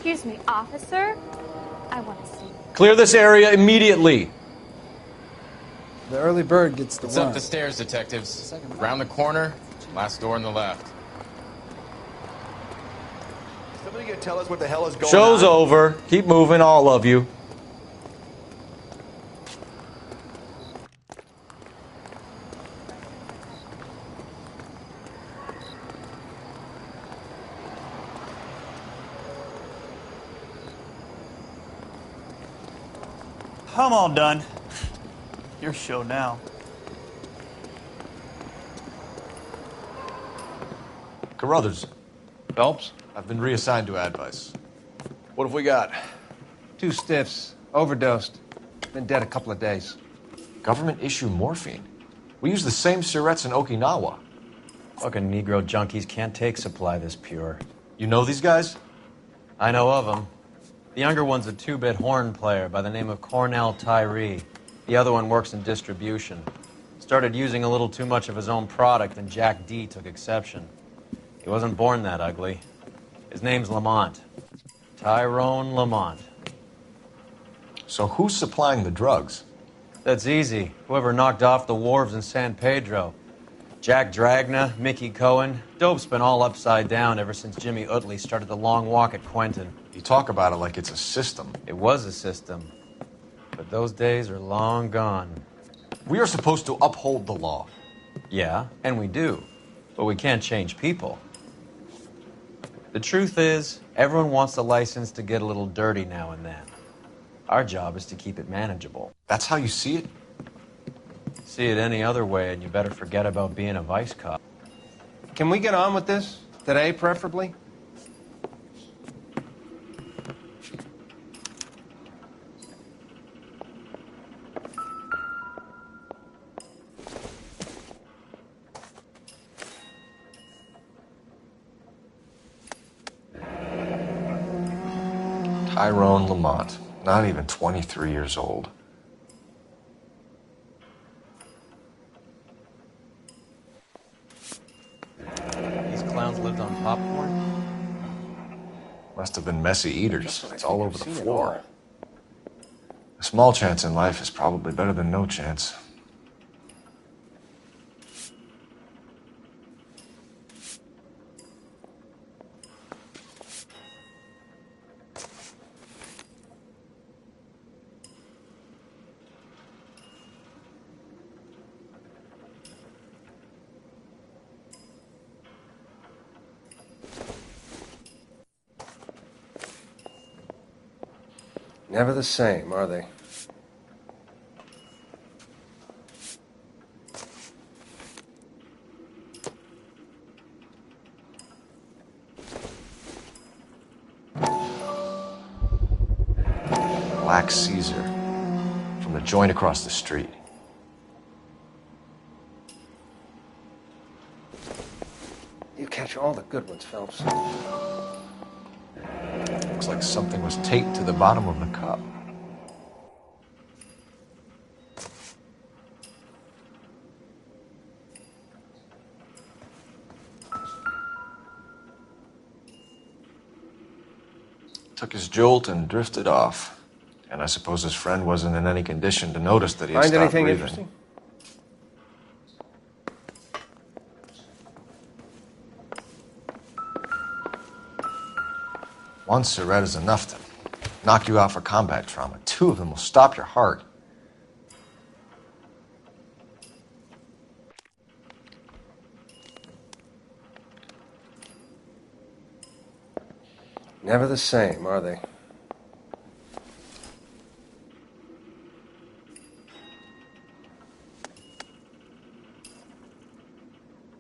Excuse me, officer? I want to see you. Clear this area immediately. The early bird gets the It's worm. up the stairs, detectives. Around the corner, last door on the left. Somebody gonna tell us what the hell is going on? Show's over. Keep moving, all of you. I'm all done. Your show now. Carruthers, Phelps? I've been reassigned to advice. What have we got? 2 stiffs. Overdosed. Been dead a couple of days. Government issue morphine. We use the same syrettes in Okinawa. Fucking Negro junkies can't take supply this pure. You know these guys? I know of them. The younger one's a 2-bit horn player by the name of Cornell Tyree. The other one works in distribution. Started using a little too much of his own product, and Jack D took exception. He wasn't born that ugly. His name's Lamont. Tyrone Lamont. So who's supplying the drugs? That's easy. Whoever knocked off the wharves in San Pedro. Jack Dragna, Mickey Cohen. Dope's been all upside down ever since Jimmy Utley started the long walk at Quentin. You talk about it like it's a system. It was a system. But those days are long gone. We are supposed to uphold the law. Yeah, and we do. But we can't change people. The truth is, everyone wants a license to get a little dirty now and then. Our job is to keep it manageable. That's how you see it? See it any other way, and you better forget about being a vice cop. Can we get on with this? Today, preferably? Tyrone Lamont. Not even 23 years old. These clowns lived on popcorn? Must have been messy eaters. It's all over the floor. A small chance in life is probably better than no chance. Never the same, are they? Black Caesar. From the joint across the street. You catch all the good ones, Phelps. Looks like something was taped to the bottom of the cup. Took his jolt and drifted off. And I suppose his friend wasn't in any condition to notice that he had Find stopped anything breathing. interesting? One Surette is enough to knock you out for combat trauma. 2 of them will stop your heart. Never the same, are they?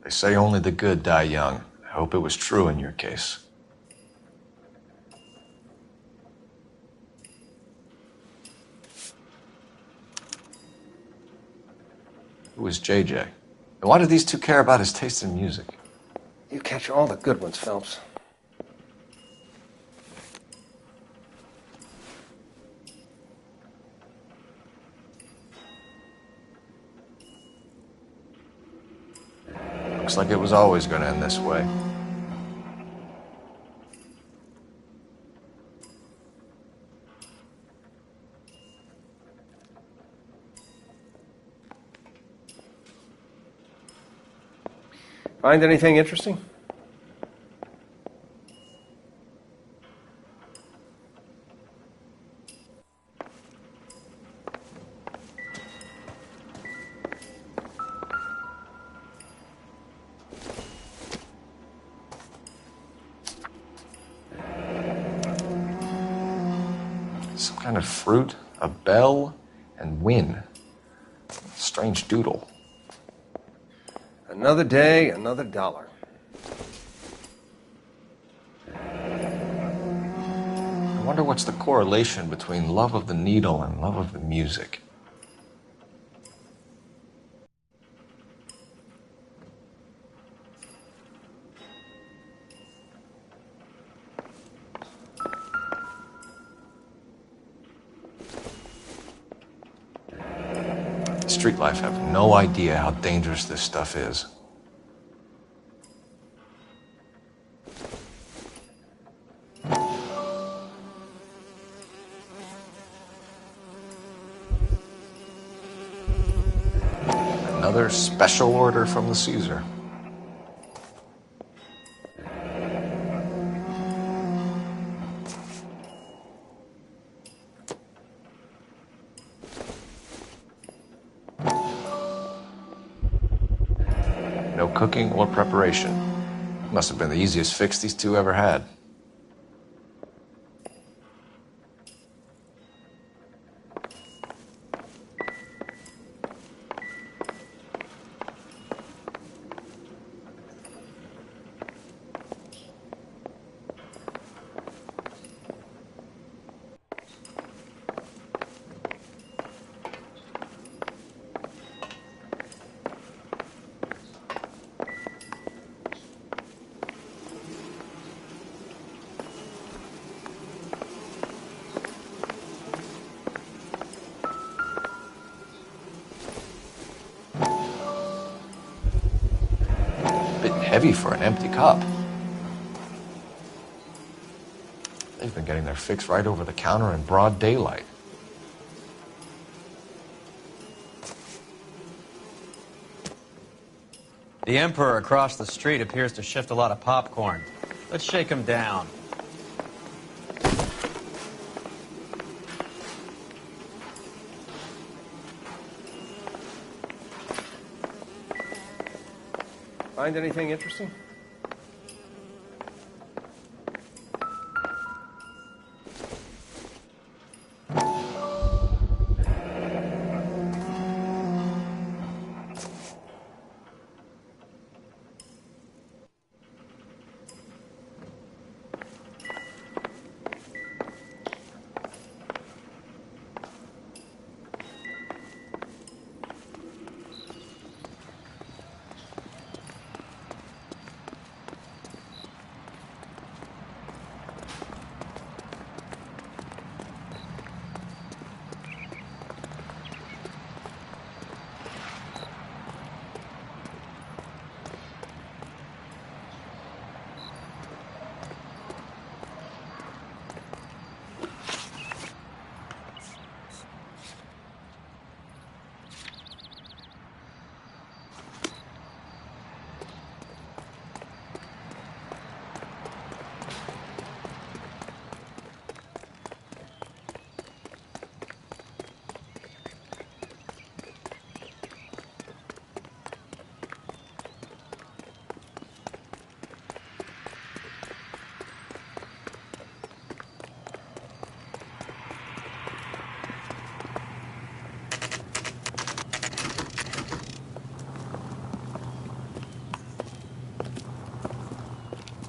They say only the good die young. I hope it was true in your case. Who is JJ? And why do these 2 care about his taste in music? You catch all the good ones, Phelps. Looks like it was always going to end this way. Find anything interesting? Some kind of fruit, a bell, and win. Strange doodle. Another day, another dollar. I wonder what's the correlation between love of the needle and love of the music. Street life have no idea how dangerous this stuff is. Another special order from the Caesar. No cooking or preparation. Must have been the easiest fix these two ever had. Heavy for an empty cup. They've been getting their fix right over the counter in broad daylight. The Emperor across the street appears to shift a lot of popcorn. Let's shake him down. Find anything interesting?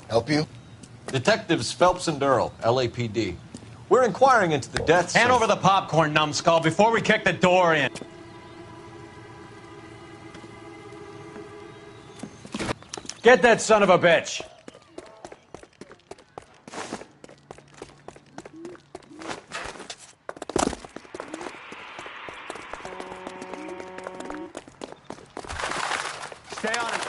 Help you? Detectives Phelps and Durrell, LAPD. We're inquiring into the deaths Hand of... over the popcorn, numbskull, before we kick the door in. Get that son of a bitch! Stay on it.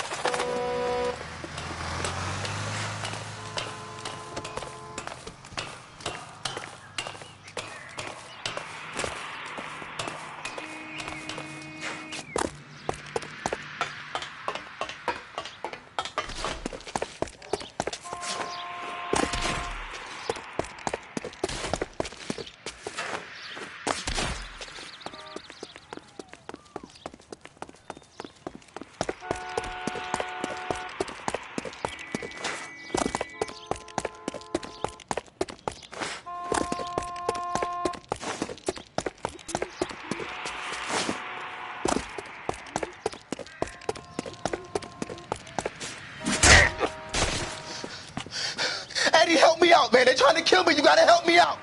man. They're trying to kill me. You gotta help me out.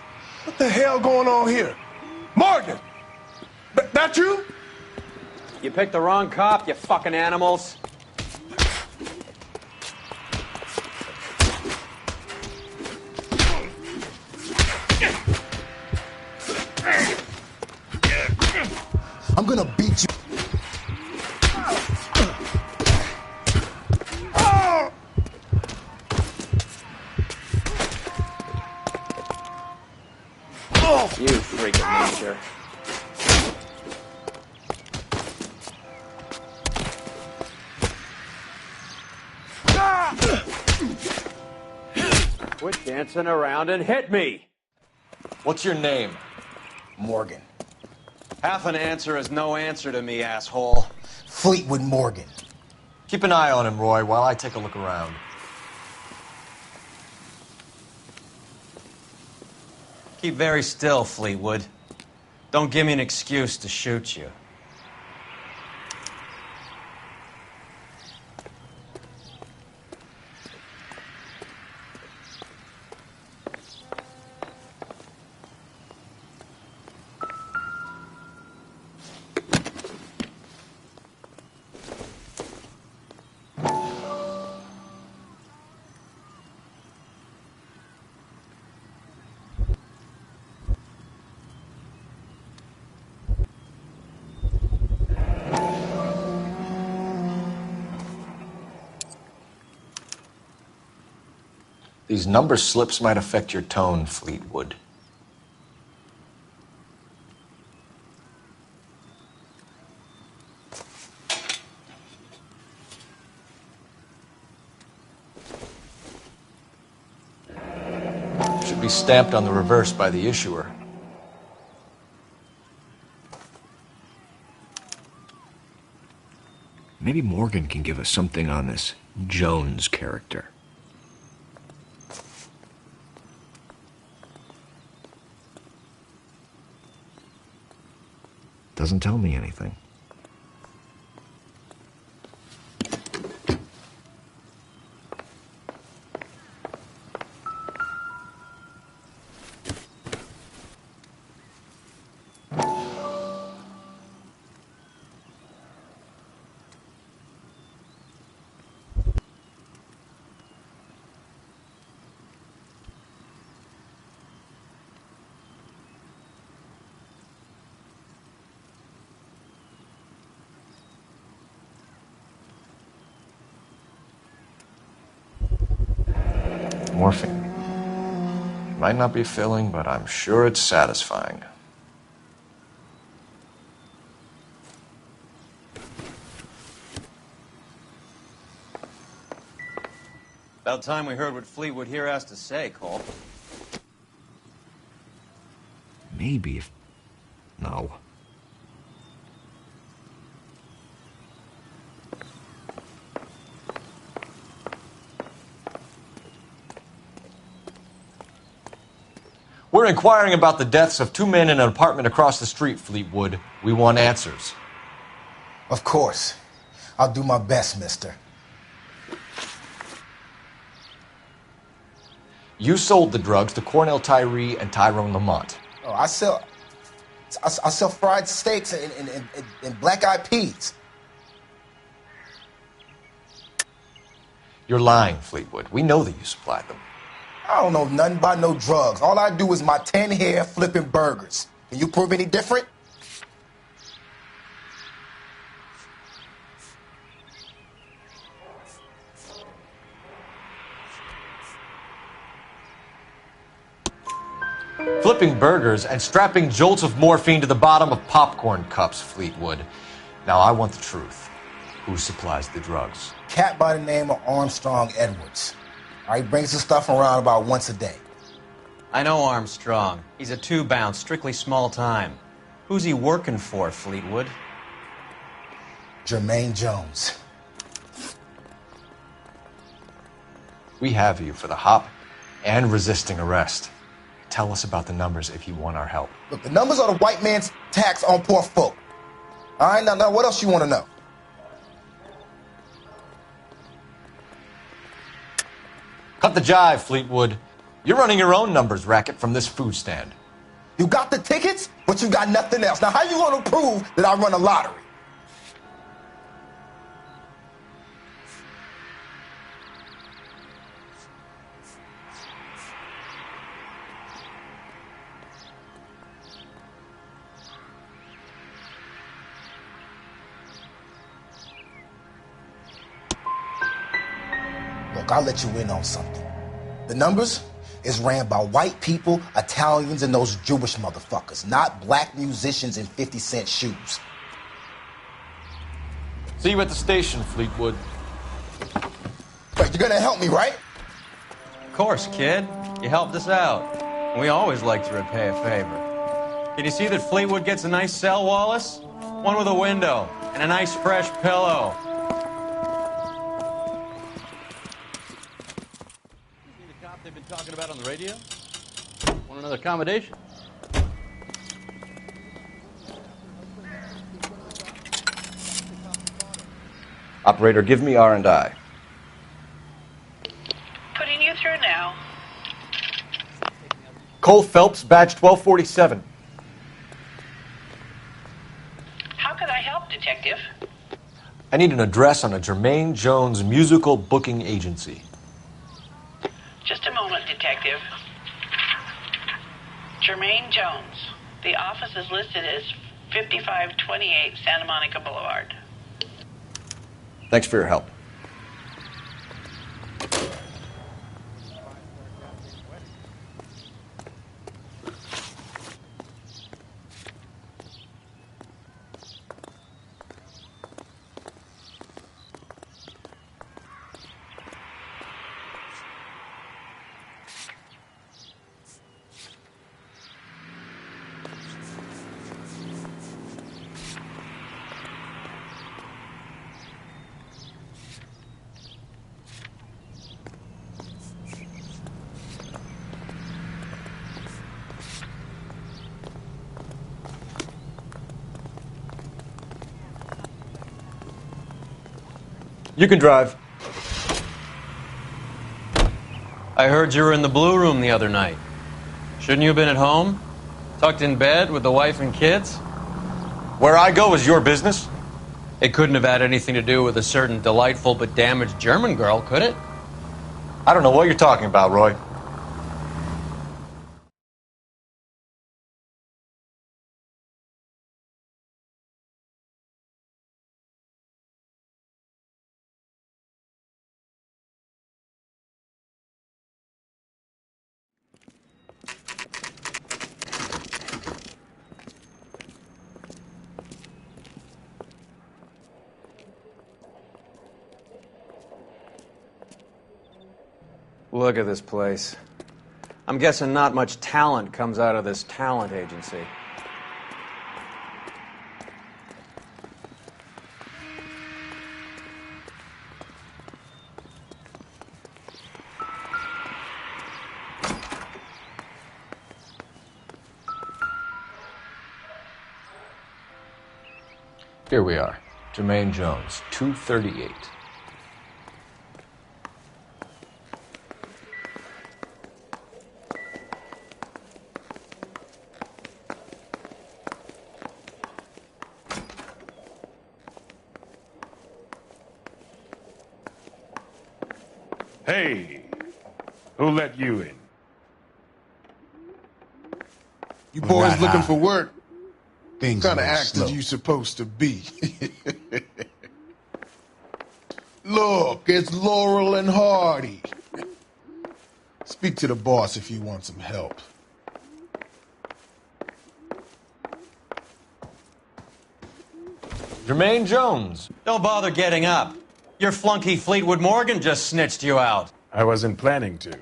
What the hell going on here? Morgan! That you? You picked the wrong cop, you fucking animals. I'm gonna beat you. You freak of nature. Quit dancing around and hit me! What's your name? Morgan. Half an answer is no answer to me, asshole. Fleetwood Morgan. Keep an eye on him, Roy, while I take a look around. Keep very still, Fleetwood. Don't give me an excuse to shoot you. These number slips might affect your tone, Fleetwood. Should be stamped on the reverse by the issuer. Maybe Morgan can give us something on this Jones character. Doesn't tell me anything. Morphine. Might not be filling, but I'm sure it's satisfying. About time we heard what Fleetwood here has to say, Cole. Maybe if... No. We're inquiring about the deaths of two men in an apartment across the street, Fleetwood. We want answers. Of course. I'll do my best, mister. You sold the drugs to Cornell Tyree and Tyrone Lamont. Oh, I sell fried steaks and black-eyed peas. You're lying, Fleetwood. We know that you supplied them. I don't know nothing about no drugs. All I do is my 10 hair flipping burgers. Can you prove any different? Flipping burgers and strapping jolts of morphine to the bottom of popcorn cups, Fleetwood. Now I want the truth. Who supplies the drugs? Cat by the name of Armstrong Edwards. He brings the stuff around about once a day. I know Armstrong. He's a two-bound, strictly small time. Who's he working for, Fleetwood? Jermaine Jones. We have you for the hop and resisting arrest. Tell us about the numbers if you want our help. Look, the numbers are the white man's tax on poor folk. All right, now what else you want to know? Cut the jive, Fleetwood. You're running your own numbers racket from this food stand. You got the tickets, but you got nothing else. Now, how you gonna prove that I run a lottery? Look, I'll let you in on something. The numbers is ran by white people, Italians, and those Jewish motherfuckers, not black musicians in 50-cent shoes. See you at the station, Fleetwood. Wait, you're gonna help me, right? Of course, kid. You helped us out. We always like to repay a favor. Can you see that Fleetwood gets a nice cell, Wallace? One with a window and a nice fresh pillow. See the cop they've been talking about on the radio? Want another accommodation? Operator, give me R&I. Putting you through now. Cole Phelps, badge 1247. How could I help, Detective? I need an address on a Jermaine Jones musical booking agency. Just a moment, Detective. Jermaine Jones. The office is listed as 5528 Santa Monica Boulevard. Thanks for your help. You can drive. I heard you were in the Blue Room the other night. Shouldn't you have been at home? Tucked in bed with the wife and kids? Where I go is your business? It couldn't have had anything to do with a certain delightful but damaged German girl, could it? I don't know what you're talking about, Roy. Look at this place. I'm guessing not much talent comes out of this talent agency. Here we are. Jermaine Jones, 238. Hey, who let you in? You boys not looking high. for work? Things What kind of move actor slow. you supposed to be? Look, it's Laurel and Hardy. Speak to the boss if you want some help. Jermaine Jones. Don't bother getting up. Your flunky Fleetwood Morgan just snitched you out. I wasn't planning to.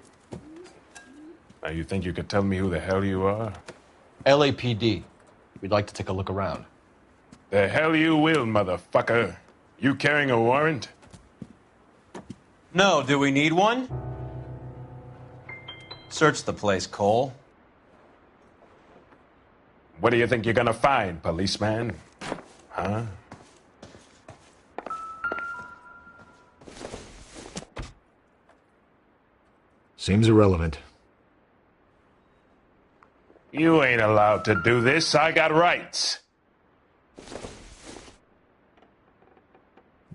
Now you think you could tell me who the hell you are? LAPD. We'd like to take a look around. The hell you will, motherfucker. You carrying a warrant? No, do we need one? Search the place, Cole. What do you think you're gonna find, policeman? Huh? Seems irrelevant. You ain't allowed to do this. I got rights.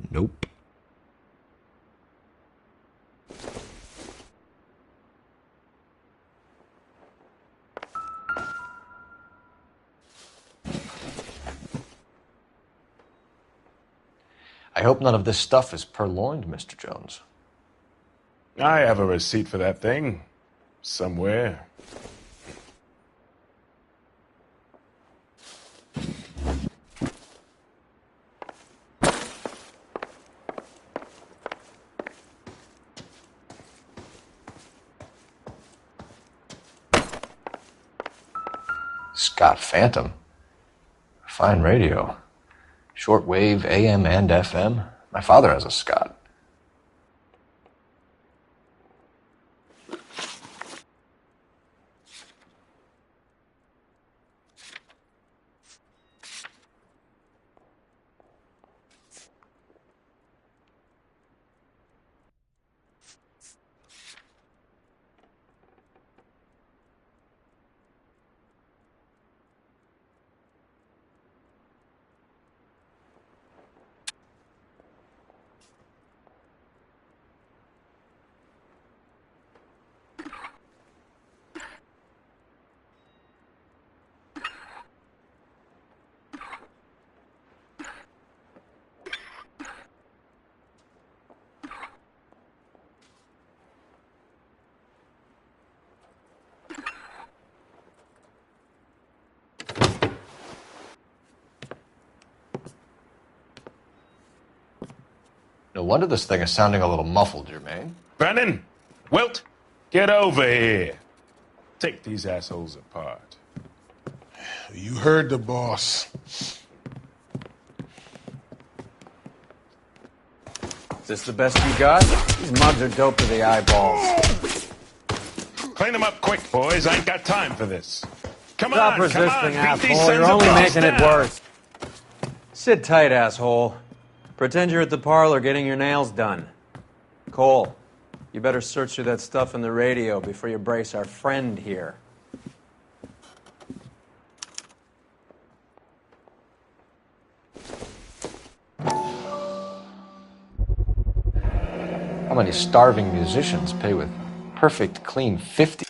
Nope. I hope none of this stuff is purloined, Mr. Jones. I have a receipt for that thing. Somewhere. Scott Phantom. Fine radio. Shortwave, AM and FM. My father has a Scott. No wonder this thing is sounding a little muffled, Jermaine. Brennan! Wilt! Get over here. Take these assholes apart. You heard the boss. Is this the best you got? These mugs are dope to the eyeballs. Clean them up quick, boys. I ain't got time for this. Come Stop on, resisting, come on. Beat asshole. these sons You're of only boss making it down. worse. Sit tight, asshole. Pretend you're at the parlor getting your nails done. Cole, you better search through that stuff in the radio before you brace our friend here. How many starving musicians pay with perfect, clean 50?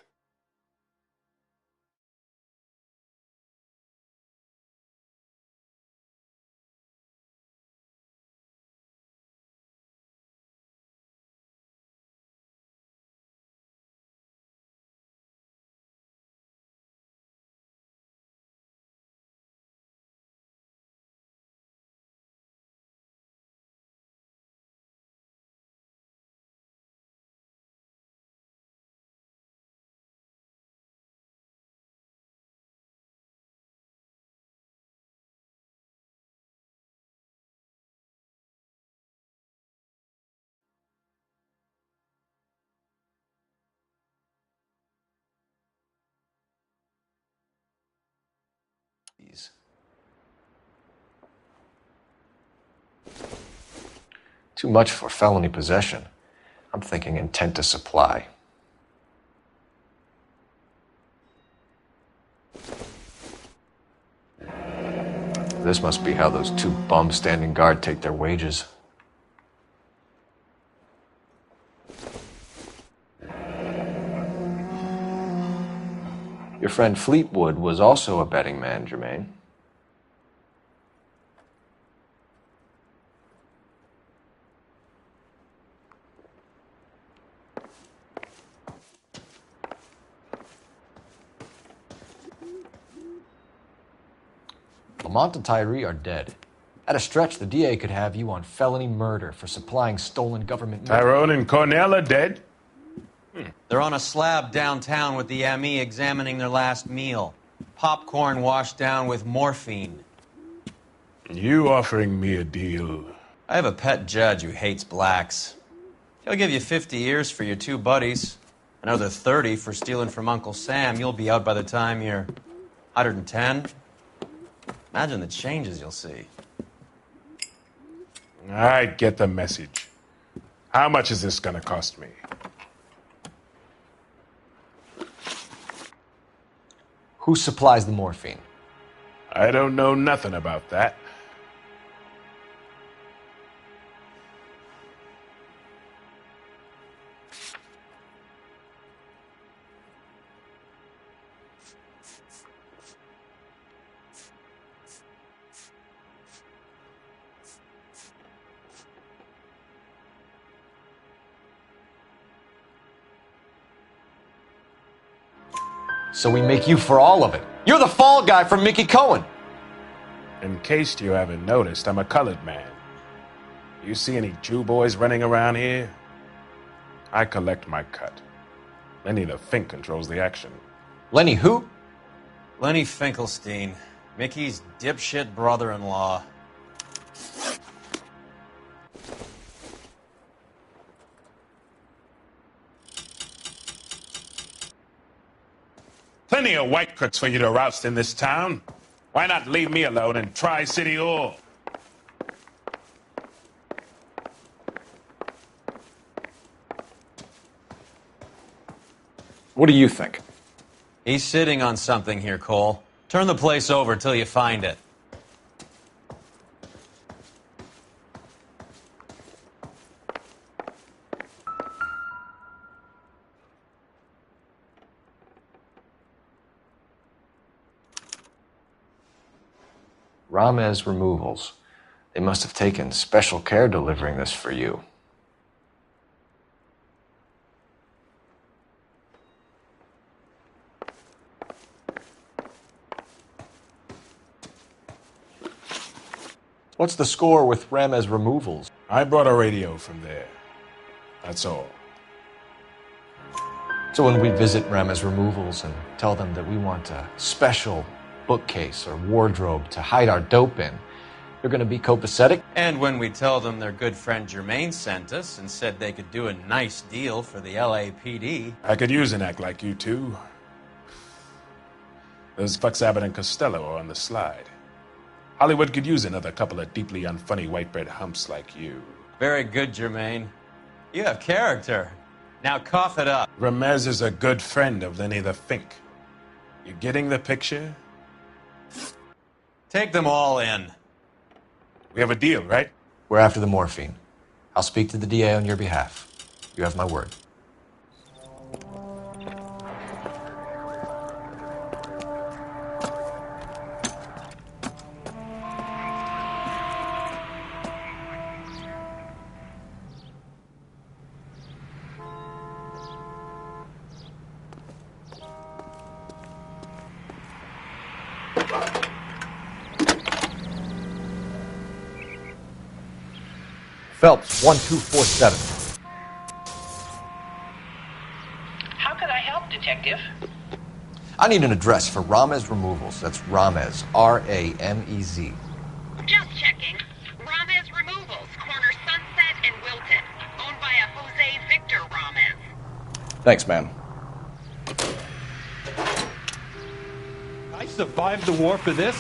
Too much for felony possession. I'm thinking intent to supply. This must be how those two bums standing guard take their wages. Your friend Fleetwood was also a betting man, Jermaine. Lamont and Tyree are dead. At a stretch, the DA could have you on felony murder for supplying stolen government... Tyrone and Cornell are dead? They're on a slab downtown with the ME examining their last meal. Popcorn washed down with morphine. You offering me a deal? I have a pet judge who hates blacks. He'll give you 50 years for your two buddies. Another 30 for stealing from Uncle Sam. You'll be out by the time you're 110. Imagine the changes you'll see. I get the message. How much is this gonna cost me? Who supplies the morphine? I don't know nothing about that. So we make you for all of it. You're the fall guy from Mickey Cohen. In case you haven't noticed, I'm a colored man. You see any Jew boys running around here? I collect my cut. Lenny the Fink controls the action. Lenny who? Lenny Finkelstein, Mickey's dipshit brother-in-law. Plenty of white crooks for you to roust in this town. Why not leave me alone and try City Hall? What do you think? He's sitting on something here, Cole. Turn the place over till you find it. Ramez Removals. They must have taken special care delivering this for you. What's the score with Ramez Removals? I brought a radio from there. That's all. So when we visit Ramez Removals and tell them that we want a special bookcase or wardrobe to hide our dope in, they're going to be copacetic? And when we tell them their good friend Jermaine sent us and said they could do a nice deal for the LAPD. I could use an act like you two. Those fucks Abbott and Costello are on the slide. Hollywood could use another couple of deeply unfunny white bread humps like you. Very good, Jermaine. You have character. Now cough it up. Ramez is a good friend of Lenny the Fink. You getting the picture? Take them all in. We have a deal, right? We're after the morphine. I'll speak to the DA on your behalf. You have my word. Phelps, 1247. How could I help, Detective? I need an address for Ramez Removals. That's Ramez, R-A-M-E-Z. Just checking. Ramez Removals, corner Sunset and Wilton. Owned by a Jose Victor Ramez. Thanks, ma'am. I survived the war for this?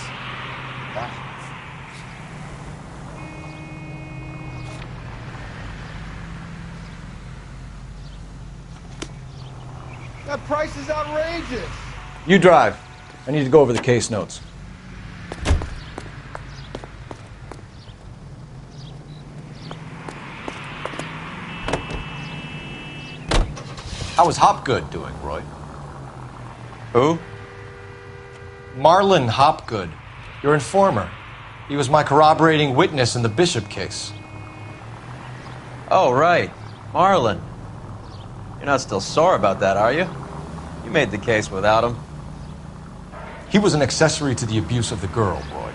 That price is outrageous. You drive. I need to go over the case notes. How is Hopgood doing, Roy? Who? Marlon Hopgood, your informer. He was my corroborating witness in the Bishop case. Oh, right. Marlon. You're not still sore about that, are you? You made the case without him. He was an accessory to the abuse of the girl, Roy.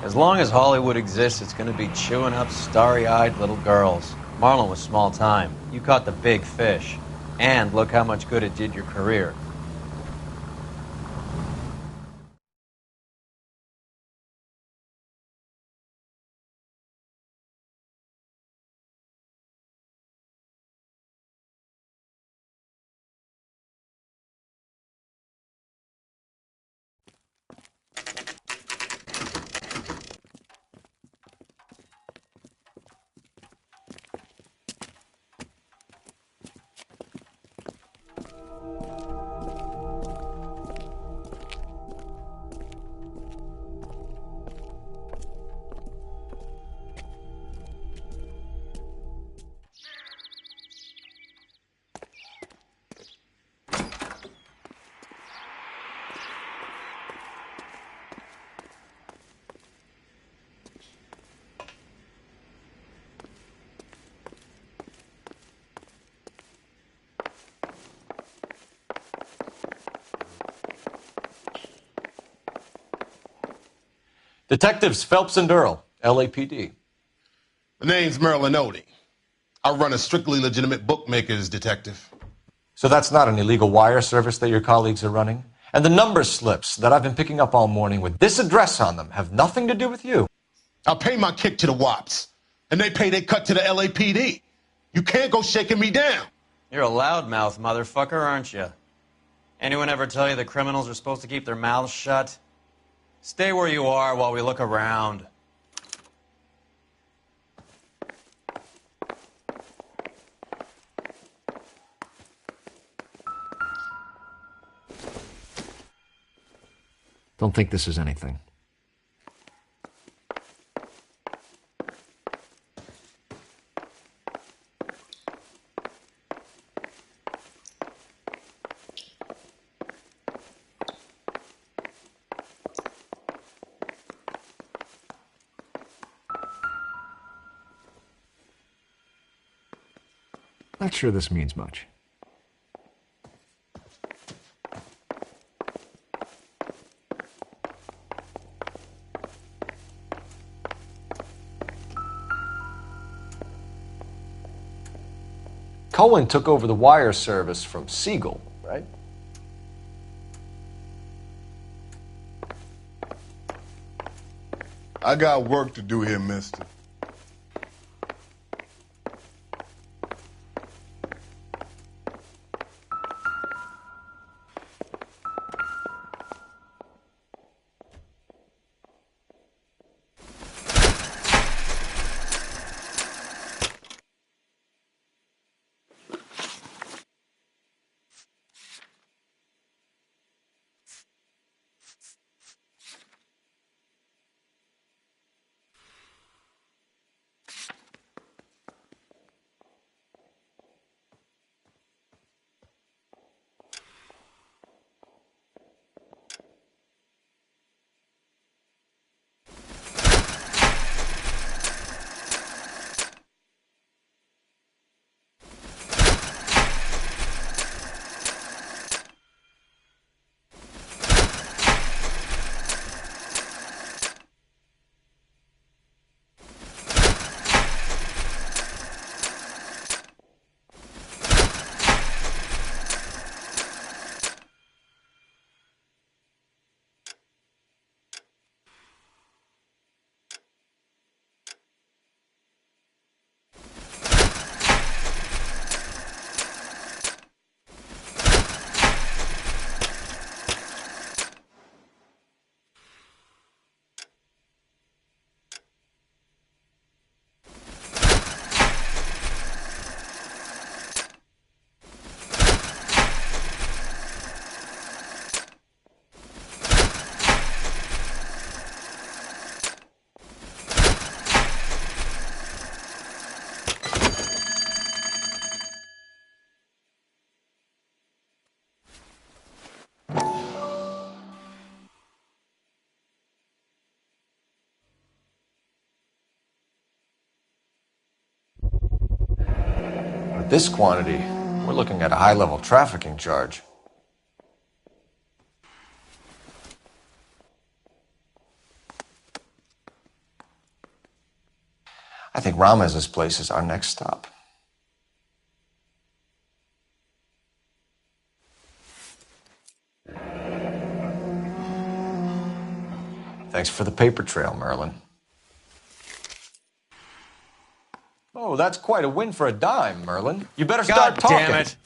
As long as Hollywood exists, it's going to be chewing up starry-eyed little girls. Marlon was small time. You caught the big fish. And look how much good it did your career. Detectives Phelps and Earl, LAPD. The name's Merlin Odie. I run a strictly legitimate bookmaker's detective. So that's not an illegal wire service that your colleagues are running? And the number slips that I've been picking up all morning with this address on them have nothing to do with you? I pay my kick to the WAPs, and they pay their cut to the LAPD. You can't go shaking me down. You're a loudmouth motherfucker, aren't you? Anyone ever tell you the criminals are supposed to keep their mouths shut? Stay where you are while we look around. Don't think this is anything. Not sure this means much. Cohen took over the wire service from Siegel, right? I got work to do here, mister. With this quantity, we're looking at a high-level trafficking charge. I think Ramez's place is our next stop. Thanks for the paper trail, Merlin. Oh, that's quite a win for a dime, Merlin. You better start talking. God damn it.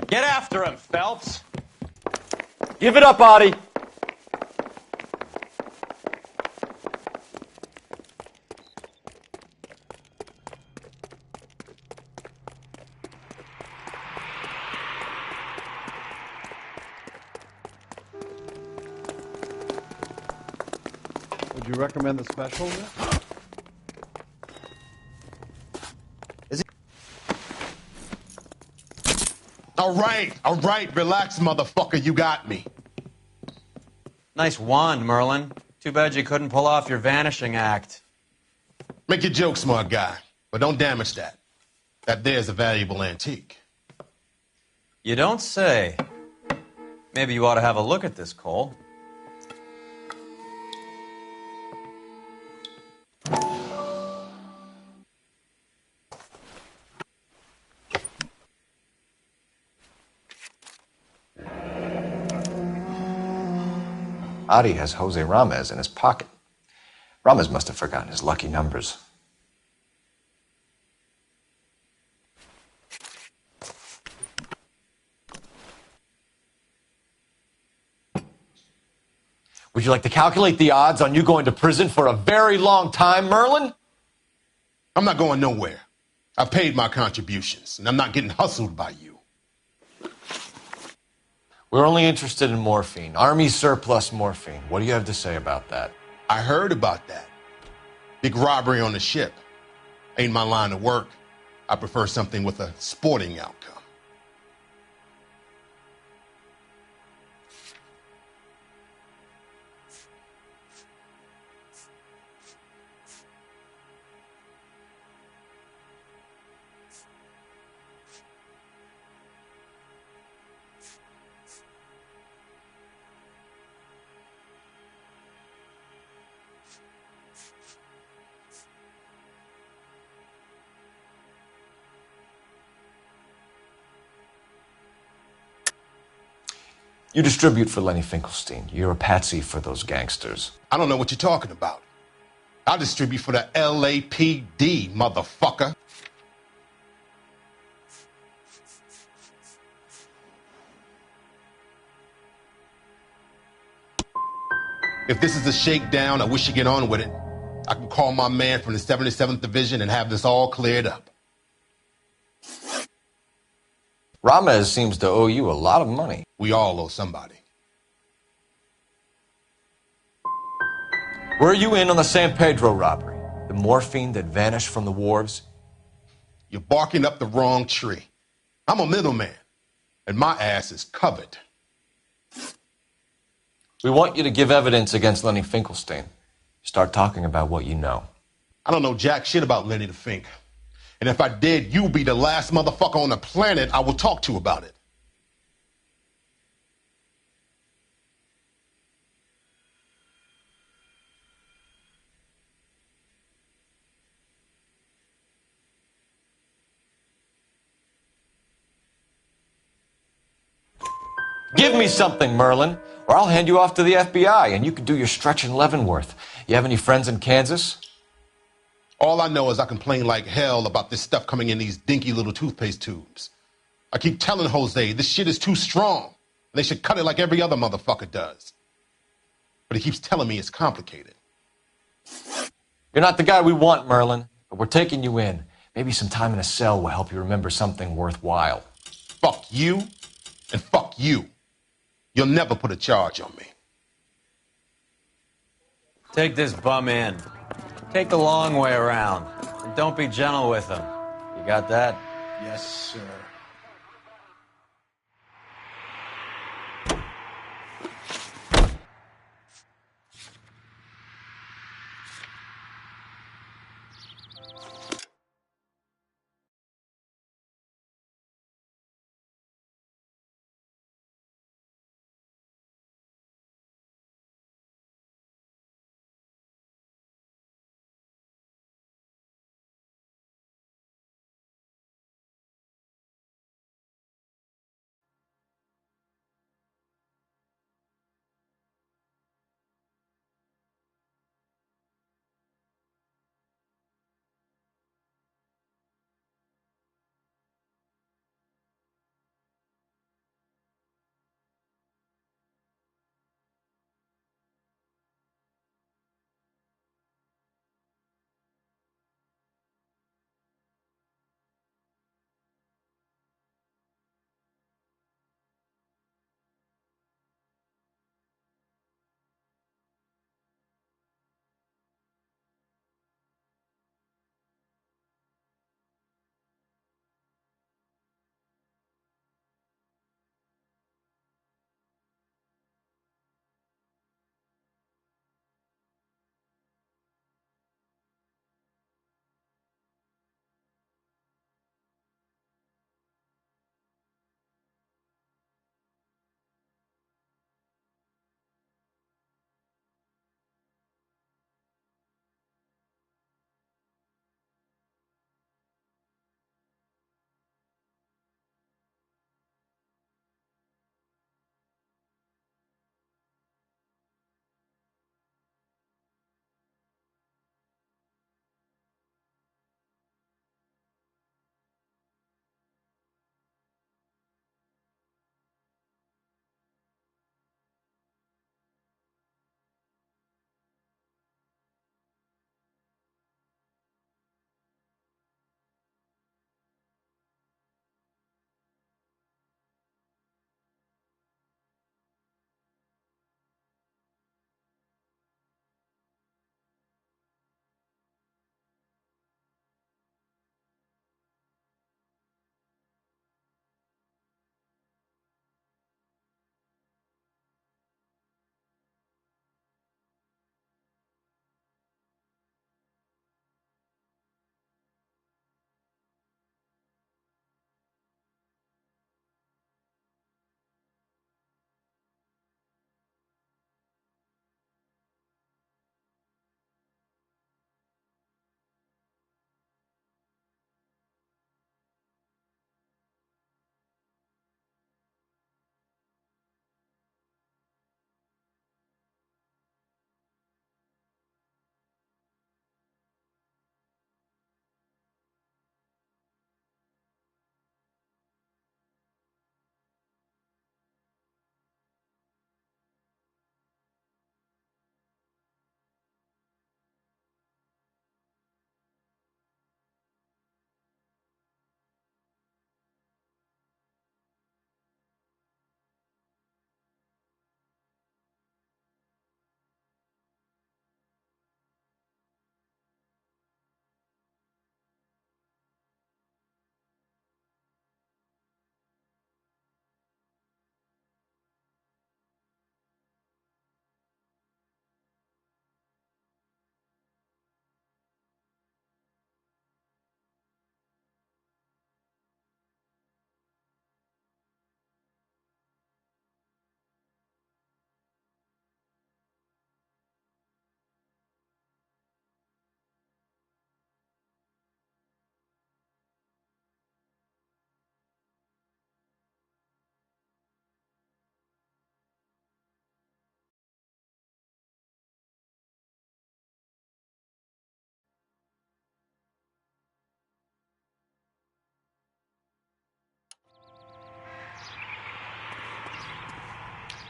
Get after him, Phelps. Give it up, Audie. Would you recommend the special? All right, relax, motherfucker, you got me. Nice wand, Merlin. Too bad you couldn't pull off your vanishing act. Make your joke, smart guy, but don't damage that. That there's a valuable antique. You don't say. Maybe you ought to have a look at this, Cole. Adi has Jose Ramez in his pocket. Ramez must have forgotten his lucky numbers. Would you like to calculate the odds on you going to prison for a very long time, Merlin? I'm not going nowhere. I've paid my contributions, and I'm not getting hustled by you. We're only interested in morphine. Army surplus morphine. What do you have to say about that? I heard about that. Big robbery on the ship. Ain't my line of work. I prefer something with a sporting outcome. You distribute for Lenny Finkelstein. You're a patsy for those gangsters. I don't know what you're talking about. I distribute for the LAPD, motherfucker. If this is a shakedown, I wish you get on with it. I can call my man from the 77th Division and have this all cleared up. Ramez seems to owe you a lot of money. We all owe somebody. Were you in on the San Pedro robbery? The morphine that vanished from the wharves? You're barking up the wrong tree. I'm a middleman, and my ass is covered. We want you to give evidence against Lenny Finkelstein. Start talking about what you know. I don't know jack shit about Lenny the Fink. And if I did, you'll be the last motherfucker on the planet I will talk to about it. Give me something, Merlin, or I'll hand you off to the FBI and you can do your stretch in Leavenworth. You have any friends in Kansas? All I know is I complain like hell about this stuff coming in these dinky little toothpaste tubes. I keep telling Jose this shit is too strong, and they should cut it like every other motherfucker does. But he keeps telling me it's complicated. You're not the guy we want, Merlin, but we're taking you in. Maybe some time in a cell will help you remember something worthwhile. Fuck you, and fuck you. You'll never put a charge on me. Take this bum in. Take the long way around. And don't be gentle with him. You got that? Yes, sir.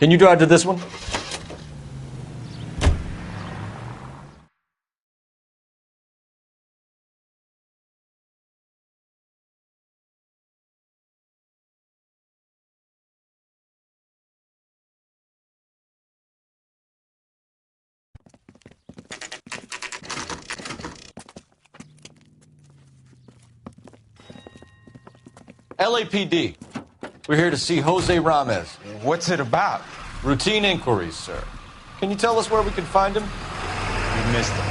Can you drive to this one? LAPD. We're here to see Jose Ramez. What's it about? Routine inquiries, sir. Can you tell us where we can find him? You missed him.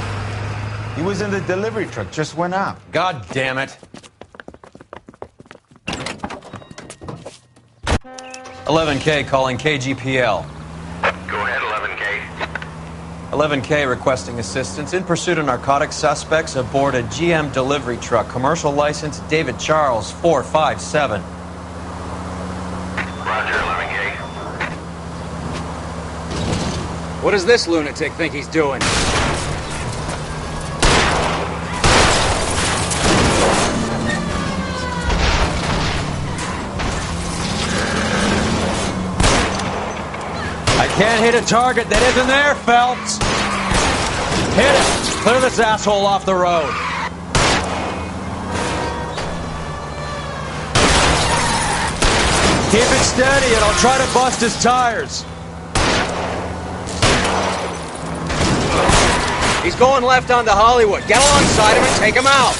He was in the delivery truck, just went out. God damn it. 11K calling KGPL. Go ahead, 11K. 11K requesting assistance in pursuit of narcotic suspects aboard a GM delivery truck. Commercial license David Charles 457. Roger, 11K. What does this lunatic think he's doing? I can't hit a target that isn't there, Phelps. Hit it. Clear this asshole off the road. Keep it steady and I'll try to bust his tires. He's going left onto Hollywood. Get alongside him and take him out.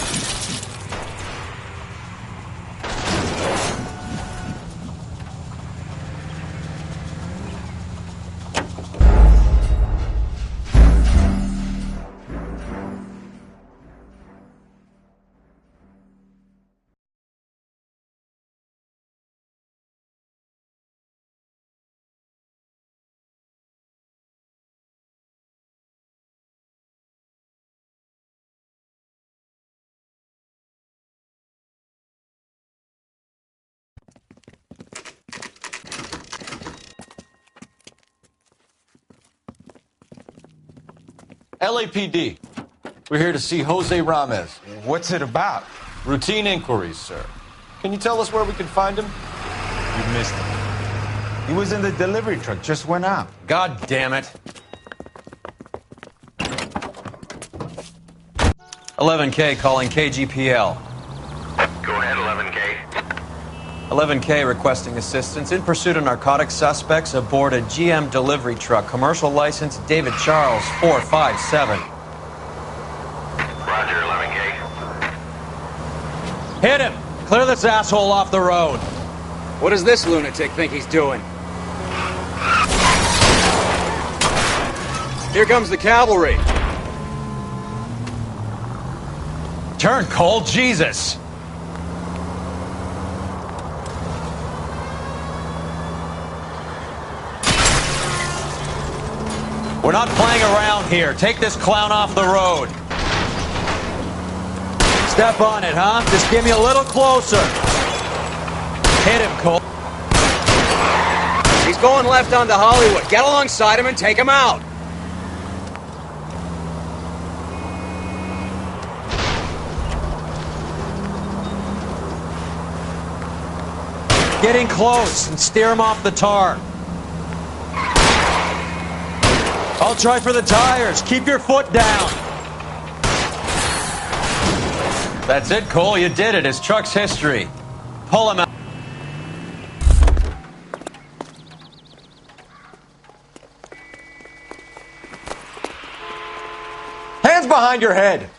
LAPD. We're here to see Jose Ramez. What's it about? Routine inquiries, sir. Can you tell us where we can find him? You missed him. He was in the delivery truck, just went out. God damn it. 11K calling KGPL. Go ahead, 11K. 11K requesting assistance in pursuit of narcotic suspects aboard a GM delivery truck. Commercial license David Charles 457. Roger, 11K. Hit him. Clear this asshole off the road. What does this lunatic think he's doing? Here comes the cavalry. Turn cold, Jesus. We're not playing around here. Take this clown off the road. Step on it, huh? Just give me a little closer. Hit him, Cole. He's going left onto Hollywood. Get alongside him and take him out. Getting close and steer him off the tar. I'll try for the tires. Keep your foot down. That's it, Cole. You did it. His truck's history. Pull him out. Hands behind your head.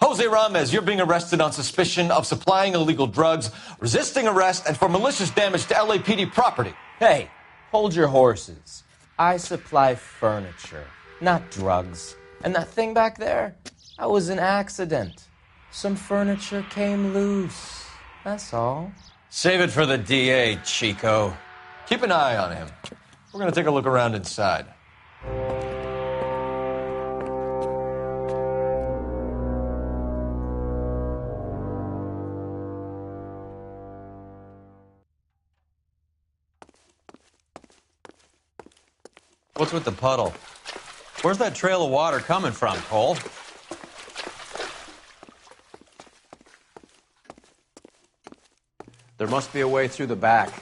Jose Ramez, you're being arrested on suspicion of supplying illegal drugs, resisting arrest, and for malicious damage to LAPD property. Hey, hold your horses. I supply furniture, not drugs. And that thing back there, that was an accident. Some furniture came loose. That's all. Save it for the DA, Chico. Keep an eye on him. We're going to take a look around inside. What's with the puddle? Where's that trail of water coming from, Cole? There must be a way through the back.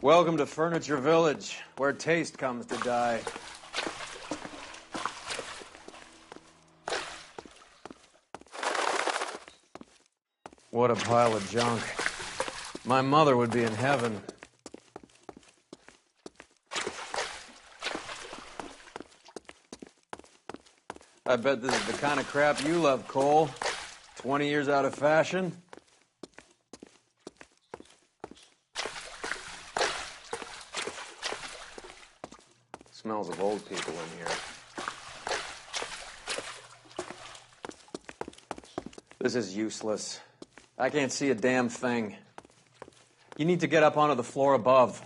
Welcome to Furniture Village, where taste comes to die. What a pile of junk. My mother would be in heaven. I bet this is the kind of crap you love, Cole. 20 years out of fashion. Smells of old people in here. This is useless. I can't see a damn thing. You need to get up onto the floor above.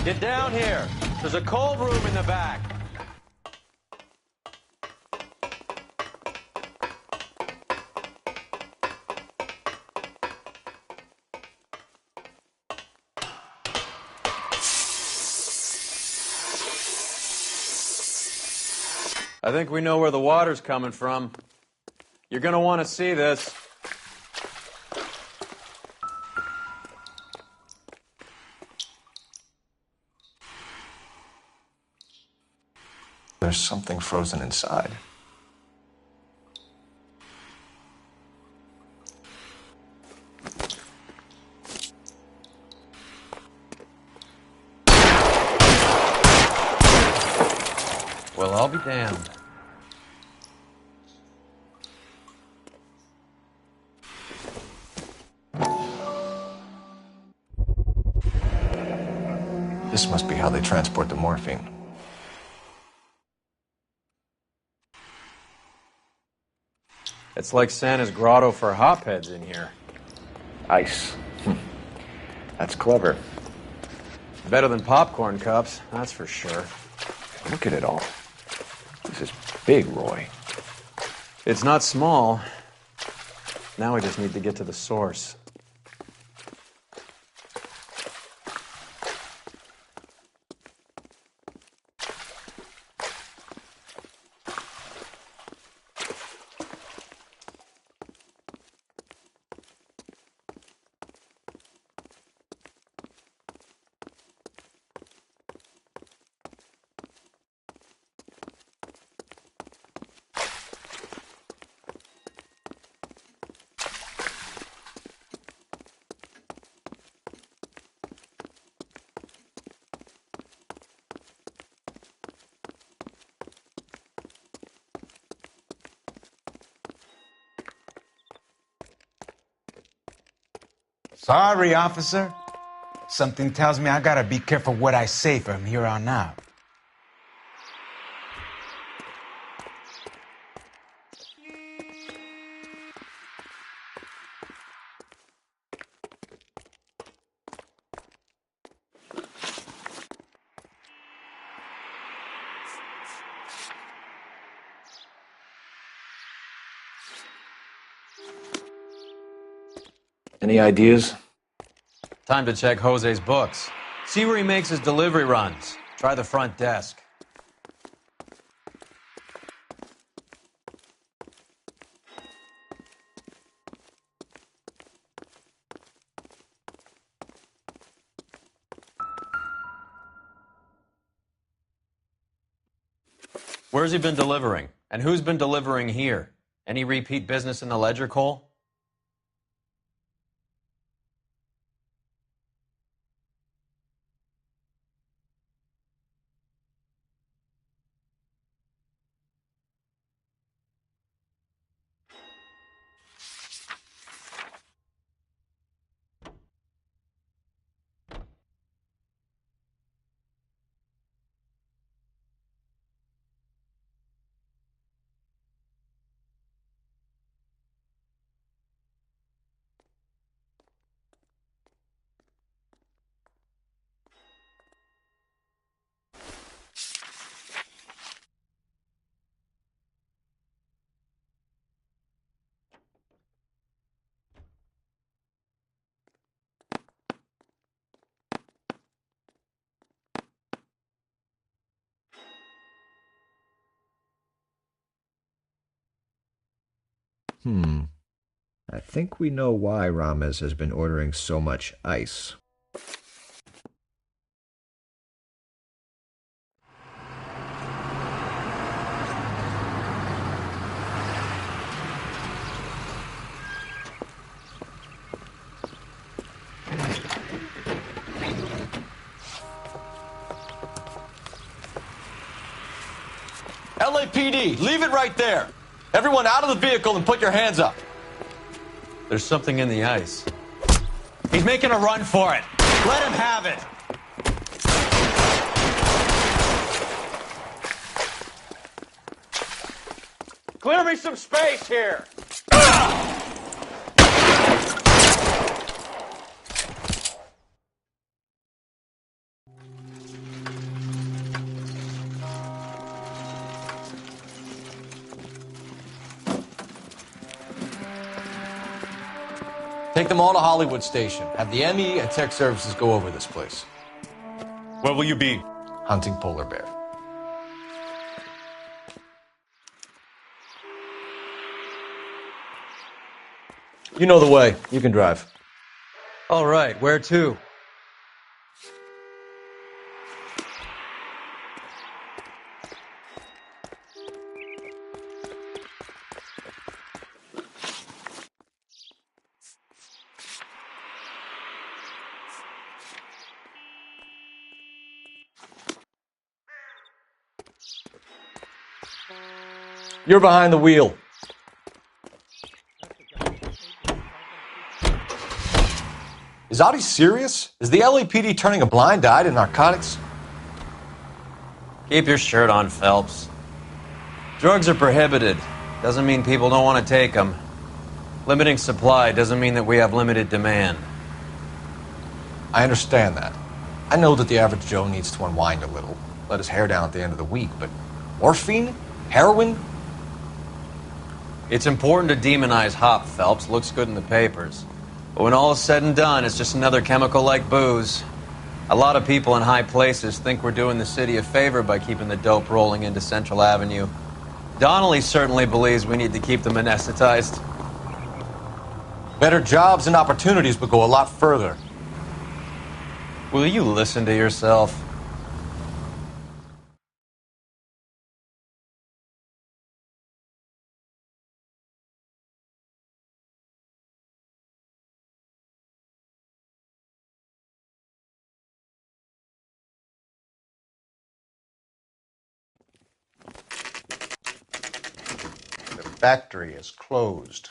Get down here. There's a cold room in the back. I think we know where the water's coming from. You're gonna want to see this. There's something frozen inside. Well, I'll be damned. This must be how they transport the morphine. It's like Santa's grotto for hopheads in here. Ice. That's clever. Better than popcorn cups, that's for sure. Look at it all. This is big, Roy. It's not small. Now we just need to get to the source. Sorry, officer. Something tells me I gotta be careful what I say from here on out. Any ideas? Time to check Jose's books. See where he makes his delivery runs. Try the front desk. Where's he been delivering? And who's been delivering here? Any repeat business in the ledger, Cole? I think we know why Ramez has been ordering so much ice. LAPD, leave it right there. Everyone out of the vehicle and put your hands up. There's something in the ice. He's making a run for it. Let him have it. Clear me some space here. Take them all to Hollywood Station. Have the ME and tech services go over this place. Where will you be? Hunting polar bear. You know the way. You can drive. All right, where to? You're behind the wheel. Is Audie serious? Is the LAPD turning a blind eye to narcotics? Keep your shirt on, Phelps. Drugs are prohibited. Doesn't mean people don't want to take them. Limiting supply doesn't mean that we have limited demand. I understand that. I know that the average Joe needs to unwind a little, let his hair down at the end of the week, but morphine? Heroin? It's important to demonize hop, Phelps. Looks good in the papers. But when all is said and done, it's just another chemical like booze. A lot of people in high places think we're doing the city a favor by keeping the dope rolling into Central Avenue. Donnelly certainly believes we need to keep them anesthetized. Better jobs and opportunities would go a lot further. Will you listen to yourself? Factory is closed.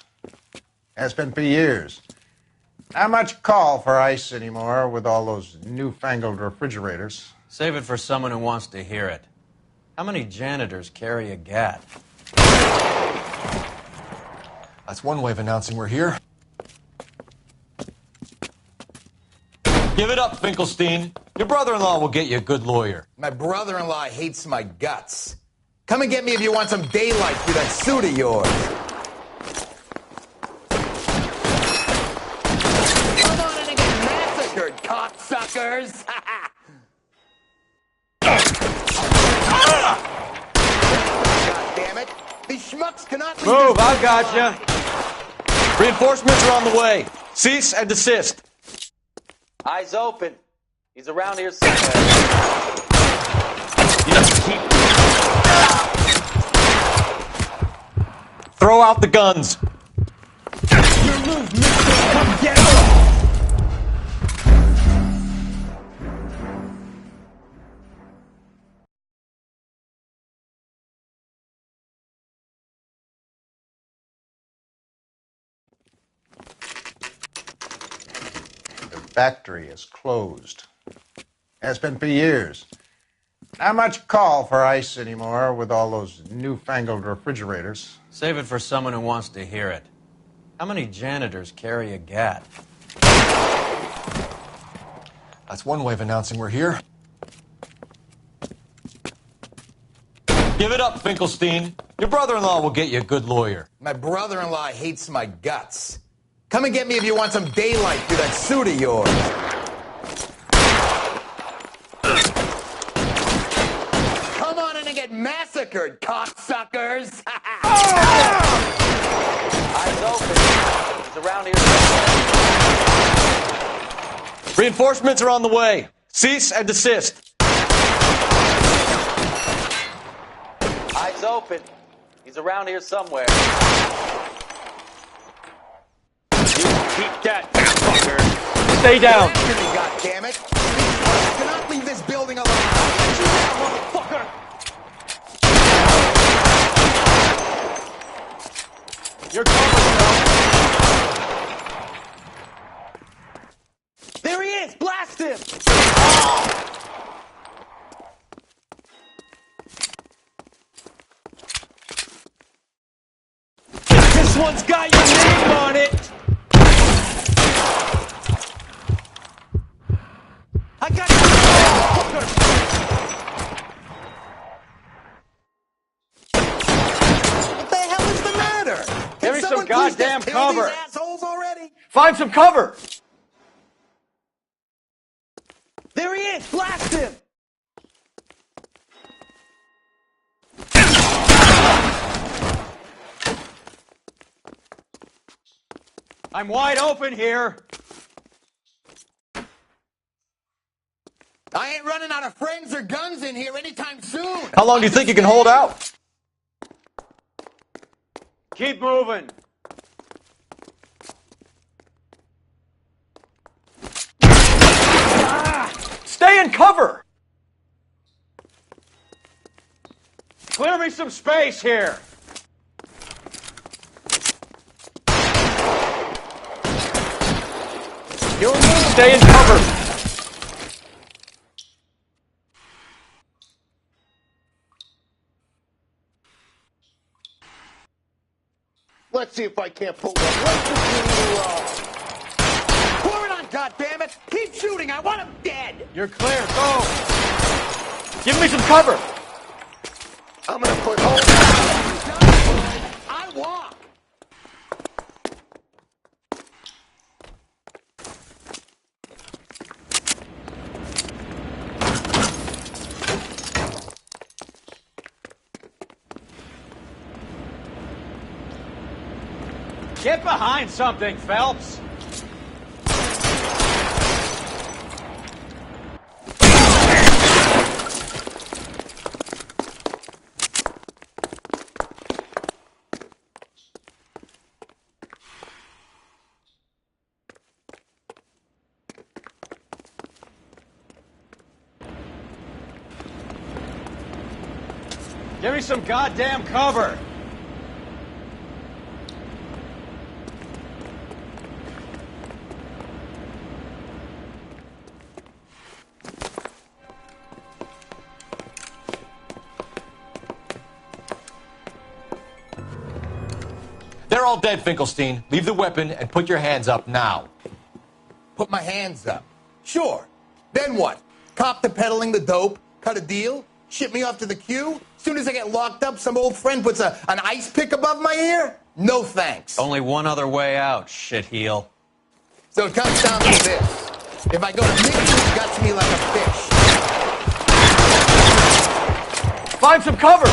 Has been for years. Not much call for ice anymore with all those newfangled refrigerators. Save it for someone who wants to hear it. How many janitors carry a gat? That's one way of announcing we're here. Give it up, Finkelstein. Your brother-in-law will get you a good lawyer. My brother-in-law hates my guts. Come and get me if you want some daylight through that suit of yours. suckers! God damn it! These schmucks cannot leave Move, this I gotcha. Reinforcements are on the way. Cease and desist. Eyes open. He's around here somewhere. Throw out the guns. Your move, mister! Come get him! The factory is closed. Has been for years. Not much call for ice anymore with all those newfangled refrigerators. Save it for someone who wants to hear it. How many janitors carry a gat? That's one way of announcing we're here. Give it up, Finkelstein. Your brother-in-law will get you a good lawyer. My brother-in-law hates my guts. Come and get me if you want some daylight through that suit of yours. Come on in and get massacred, cocksuckers! Eyes open. He's around here somewhere. Reinforcements are on the way. Cease and desist. Eyes open. He's around here somewhere. Keep that, fucker. Stay down. God damn it! I cannot leave this building alone. Get you down, motherfucker! You're covered, There he is! Blast him! This one's got your name on it. I got you! What the hell is the matter? Give me some goddamn cover. These assholes already? Find some cover. There he is! Blast him! I'm wide open here. I ain't running out of friends or guns in here anytime soon. How long do you think you can hold out? Keep moving. Stay in cover. Clear me some space here. Stay in cover. Let's see if I can't pull one right between your eyes. Pour it on, goddammit! Keep shooting! I want him dead! You're clear. Go. Give me some cover. I'm gonna put holes. I walk! Get behind something, Phelps. Give me some goddamn cover. They're all dead, Finkelstein. Leave the weapon and put your hands up now. Put my hands up. Sure. Then what? Cop to peddling the dope? Cut a deal? Ship me off to the queue? Soon as I get locked up, some old friend puts an ice pick above my ear? No thanks. Only one other way out, shitheel. So it comes down to this. If I go to Mickey, he guts me like a fish. Find some cover!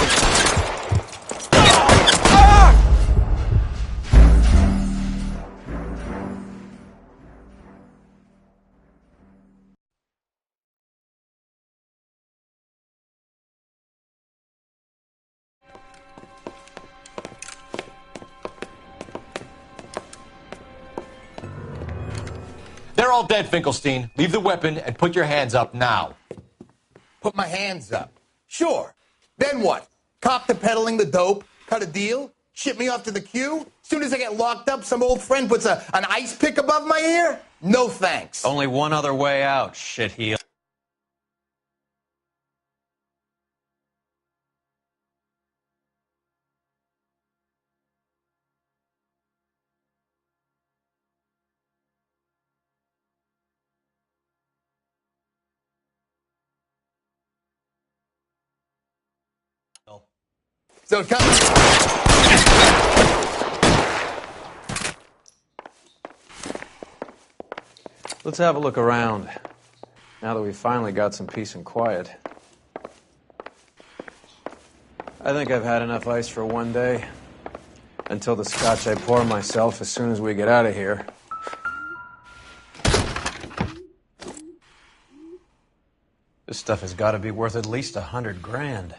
They're all dead, Finkelstein. Leave the weapon and put your hands up now. Put my hands up. Sure. Then what? Cop to peddling the dope, cut a deal, ship me off to the queue? Soon as I get locked up, some old friend puts an ice pick above my ear? No thanks. Only one other way out, shitheel. So come. Let's have a look around, now that we've finally got some peace and quiet. I think I've had enough ice for one day, until the scotch I pour myself as soon as we get out of here. This stuff has got to be worth at least $100 grand.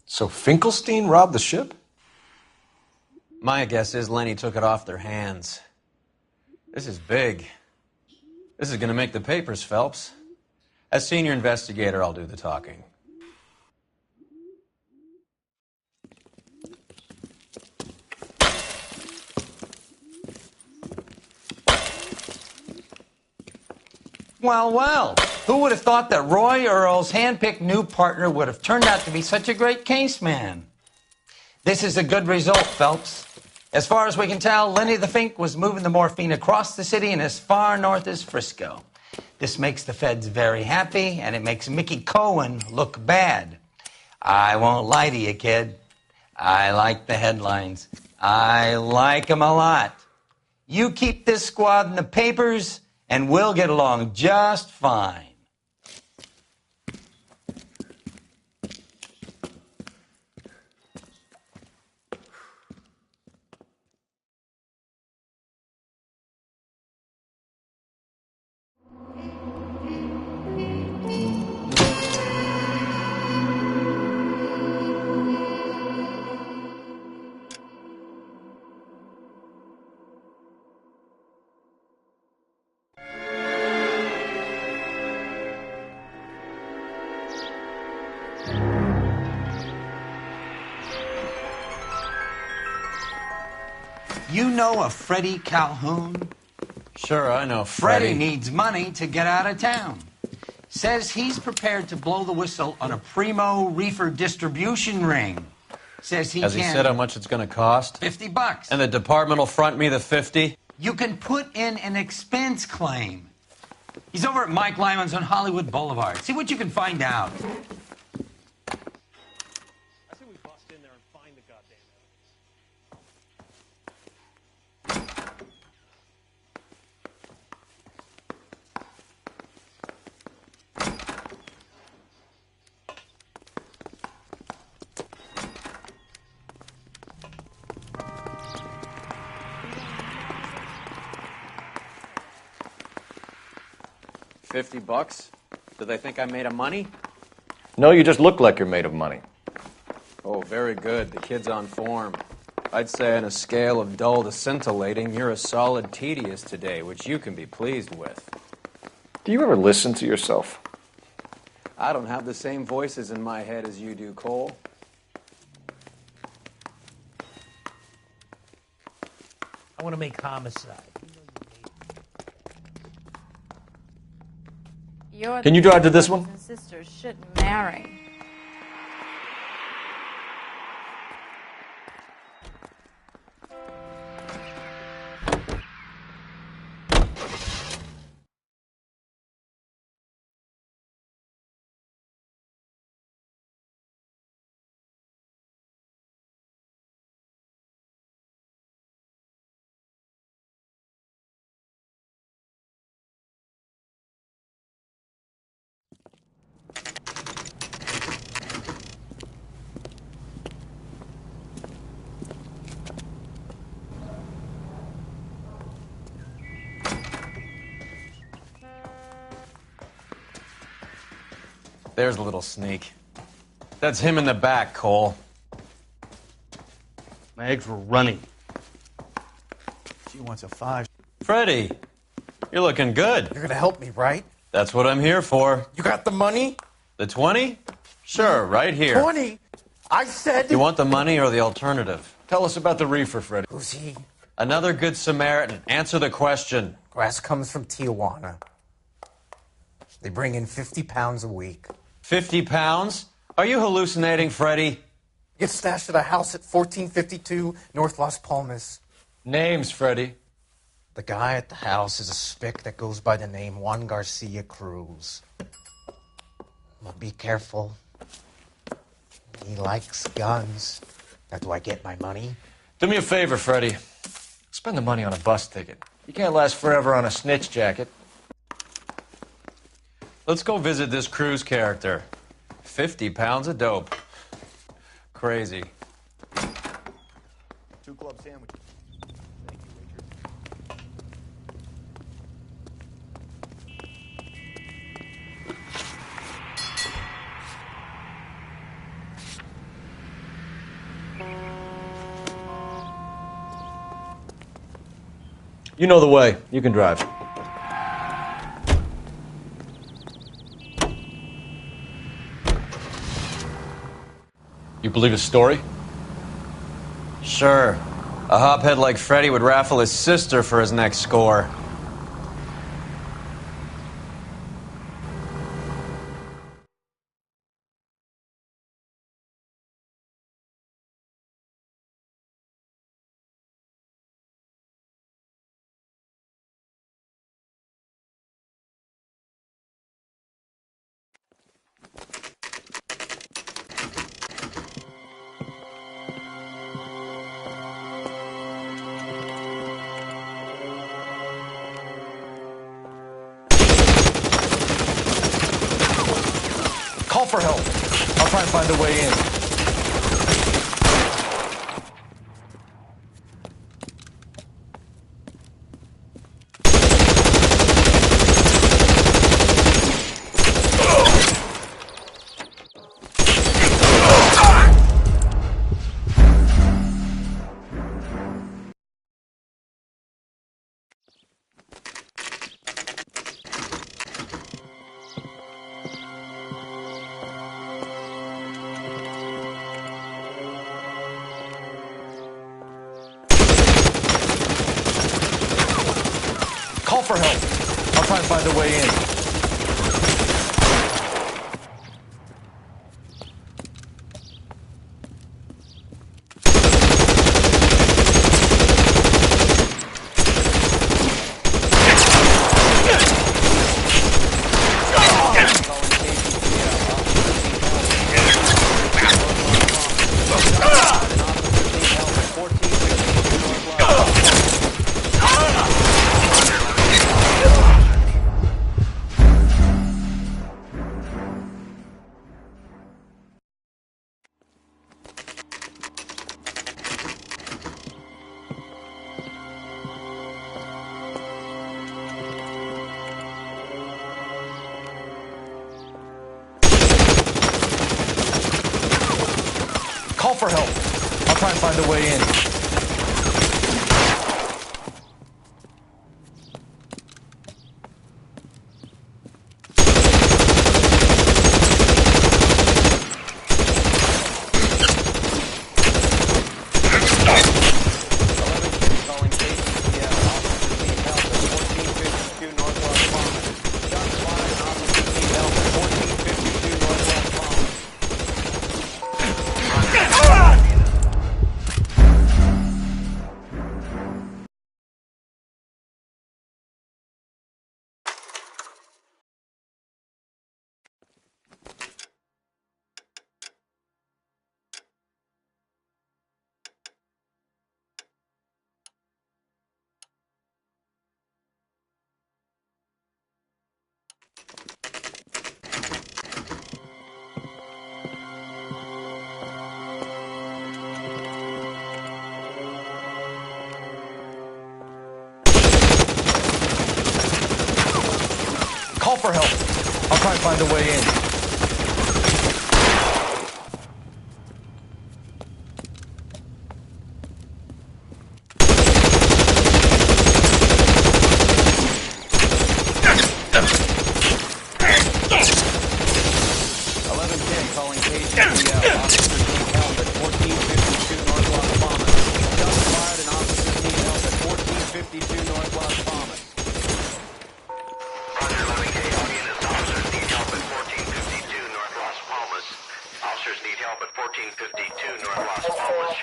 So Finkelstein robbed the ship? My guess is Lenny took it off their hands. This is big. This is going to make the papers, Phelps. As senior investigator, I'll do the talking. Well, well, who would have thought that Roy Earle's handpicked new partner would have turned out to be such a great case man? This is a good result, Phelps. As far as we can tell, Lenny the Fink was moving the morphine across the city and as far north as Frisco. This makes the feds very happy, and it makes Mickey Cohen look bad. I won't lie to you, kid. I like the headlines. I like them a lot. You keep this squad in the papers, and we'll get along just fine. You know a Freddie Calhoun? Sure, I know Freddie needs money to get out of town. Says he's prepared to blow the whistle on a primo reefer distribution ring. Says he Has he said how much it's going to cost? $50. And the department will front me the 50? You can put in an expense claim. He's over at Mike Lyman's on Hollywood Boulevard. See what you can find out. I say we bust in there and find the goddamn $50? Do they think I'm made of money? No, you just look like you're made of money. Oh, very good. The kid's on form. I'd say on a scale of dull to scintillating, you're a solid tedious today, which you can be pleased with. Do you ever listen to yourself? I don't have the same voices in my head as you do, Cole. I want to make homicide. Can you drive to this one? And sisters shouldn't marry. There's a little sneak. That's him in the back, Cole. My eggs were running. She wants a 5. Freddie, you're looking good. You're gonna help me, right? That's what I'm here for. You got the money? The 20? Sure, right here. 20? I said... You want the money or the alternative? Tell us about the reefer, Freddie. Who's he? Another good Samaritan. Answer the question. Grass comes from Tijuana. They bring in 50 pounds a week. 50 pounds? Are you hallucinating, Freddie? Gets stashed at a house at 1452 North Las Palmas. Names, Freddie. The guy at the house is a spick that goes by the name Juan Garcia Cruz. But be careful. He likes guns. Now, do I get my money? Do me a favor, Freddie. Spend the money on a bus ticket. You can't last forever on a snitch jacket. Let's go visit this Cruz character. 50 pounds of dope. Crazy. 2 club sandwiches. Thank you, waitress. You know the way. You can drive. You believe his story? Sure. A hophead like Freddie would raffle his sister for his next score. Call for help. I'll try and find a way in. Call for help. I'll try and find a way in. Call for help. I'll try and find a way in. Call for help. I'll try and find a way in.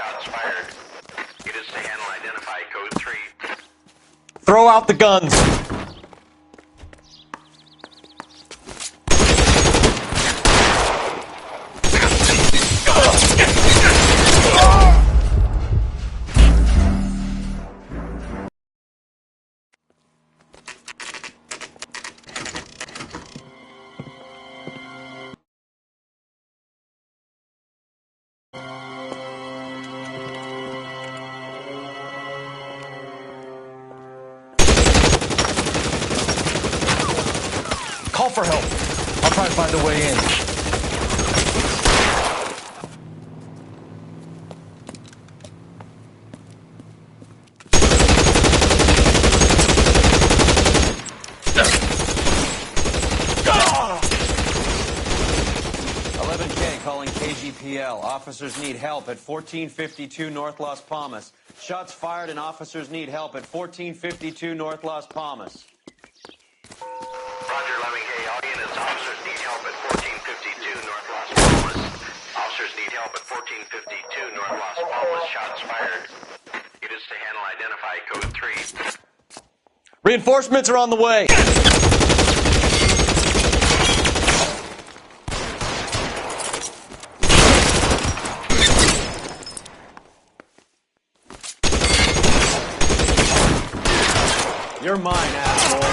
Shots fired. It is to handle identify code 3. Throw out the guns! Call for help. I'll try to find a way in. Calling KGPL. Officers need help at 1452 North Las Palmas. Shots fired and officers need help at 1452 North Las Palmas. Roger, 11K. All units, officers need help at 1452 North Las Palmas. Officers need help at 1452 North Las Palmas. Shots fired. It is to handle identify code 3. Reinforcements are on the way! You're mine, asshole.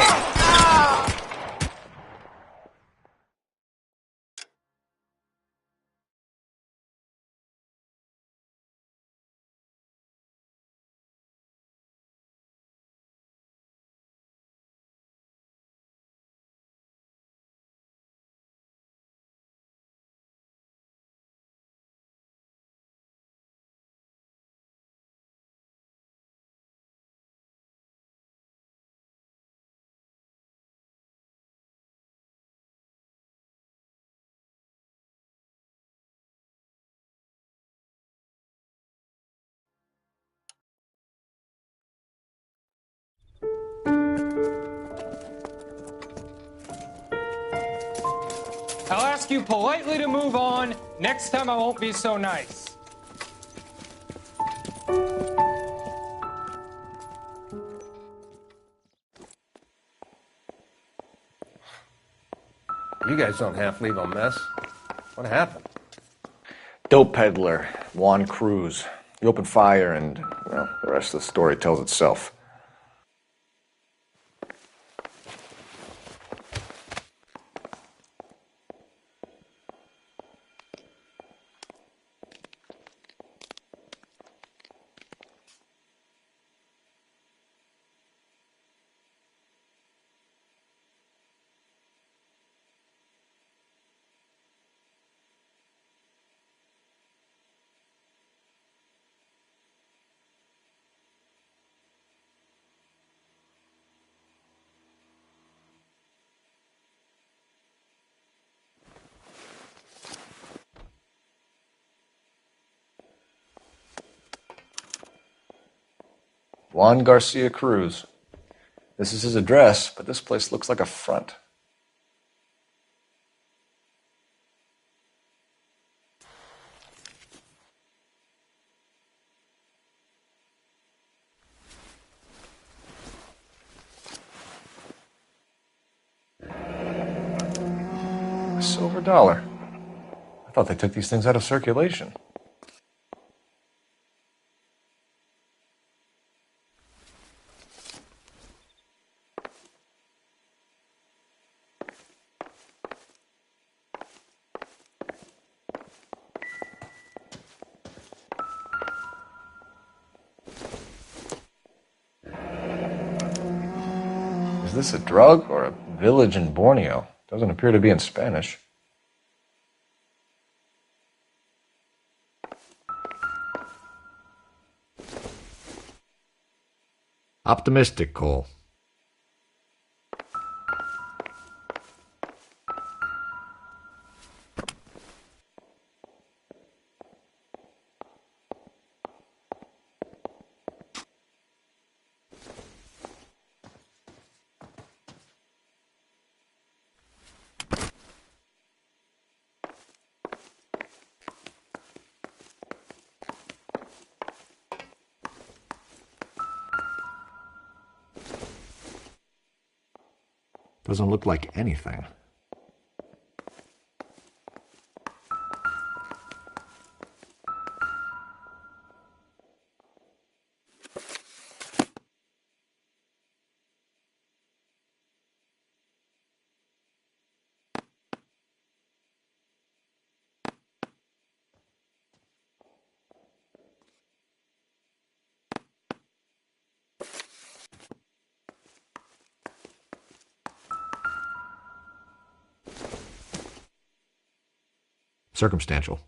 I'll ask you politely to move on. Next time I won't be so nice. You guys don't half leave a mess. What happened? Dope peddler, Juan Cruz. He opened fire and, well, the rest of the story tells itself. Juan Garcia Cruz. This is his address, but this place looks like a front. A silver dollar. I thought they took these things out of circulation. Is this a drug or a village in Borneo? Doesn't appear to be in Spanish. Optimistic, Cole. Doesn't look like anything. Circumstantial.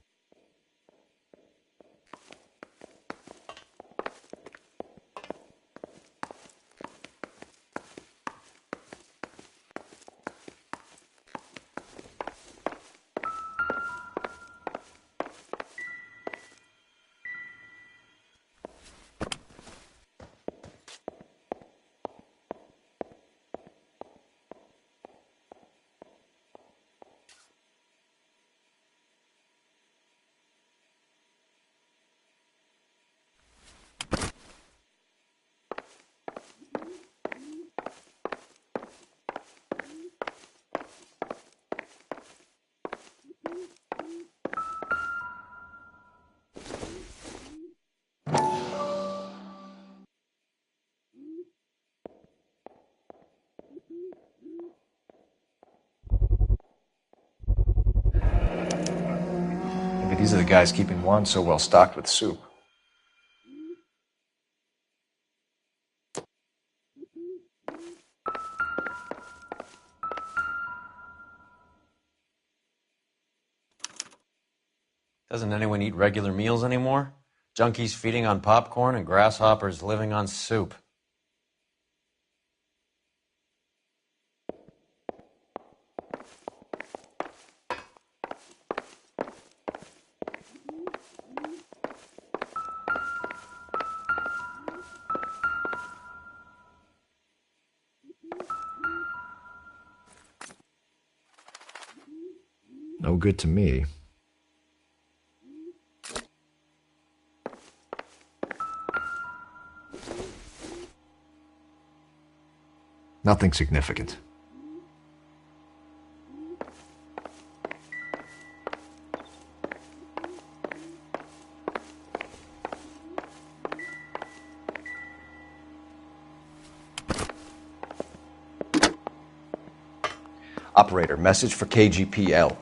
Maybe these are the guys keeping Juan so well stocked with soup. Doesn't anyone eat regular meals anymore? Junkies feeding on popcorn and grasshoppers living on soup. No good to me. Nothing significant. Operator, message for KGPL.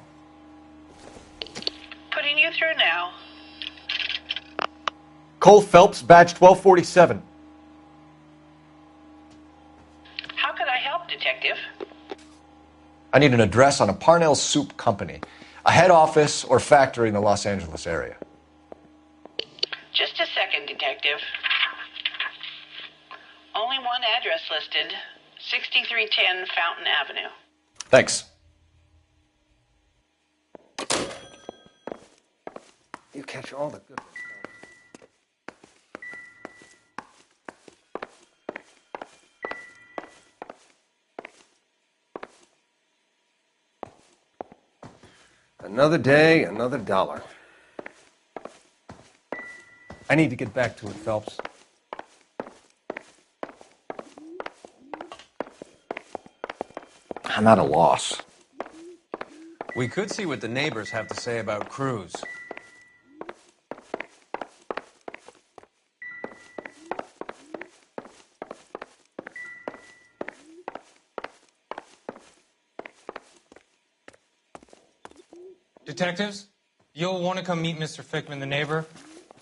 Putting you through now. Cole Phelps, badge 1247. How could I help, Detective? I need an address on a Parnell Soup Company, a head office or factory in the Los Angeles area. Just a second, Detective. Only one address listed, 6310 Fountain Avenue. Thanks. You catch all the good ones. Another day, another dollar. I need to get back to it, Phelps. I'm at a loss. We could see what the neighbors have to say about Cruz. Detectives, you'll want to come meet Mr. Fickman, the neighbor.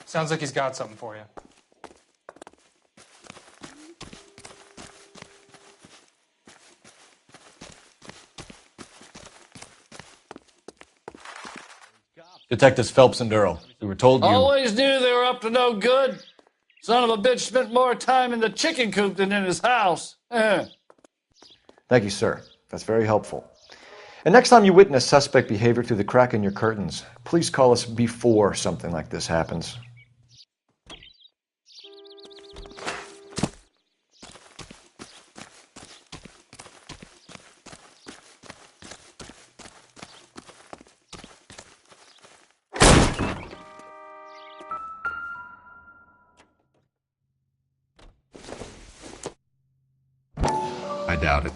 Sounds like he's got something for you. Detectives Phelps and Durrell. We were told you... Always knew they were up to no good. Son of a bitch spent more time in the chicken coop than in his house. Thank you, sir. That's very helpful. And next time you witness suspect behavior through the crack in your curtains, please call us before something like this happens. I doubt it.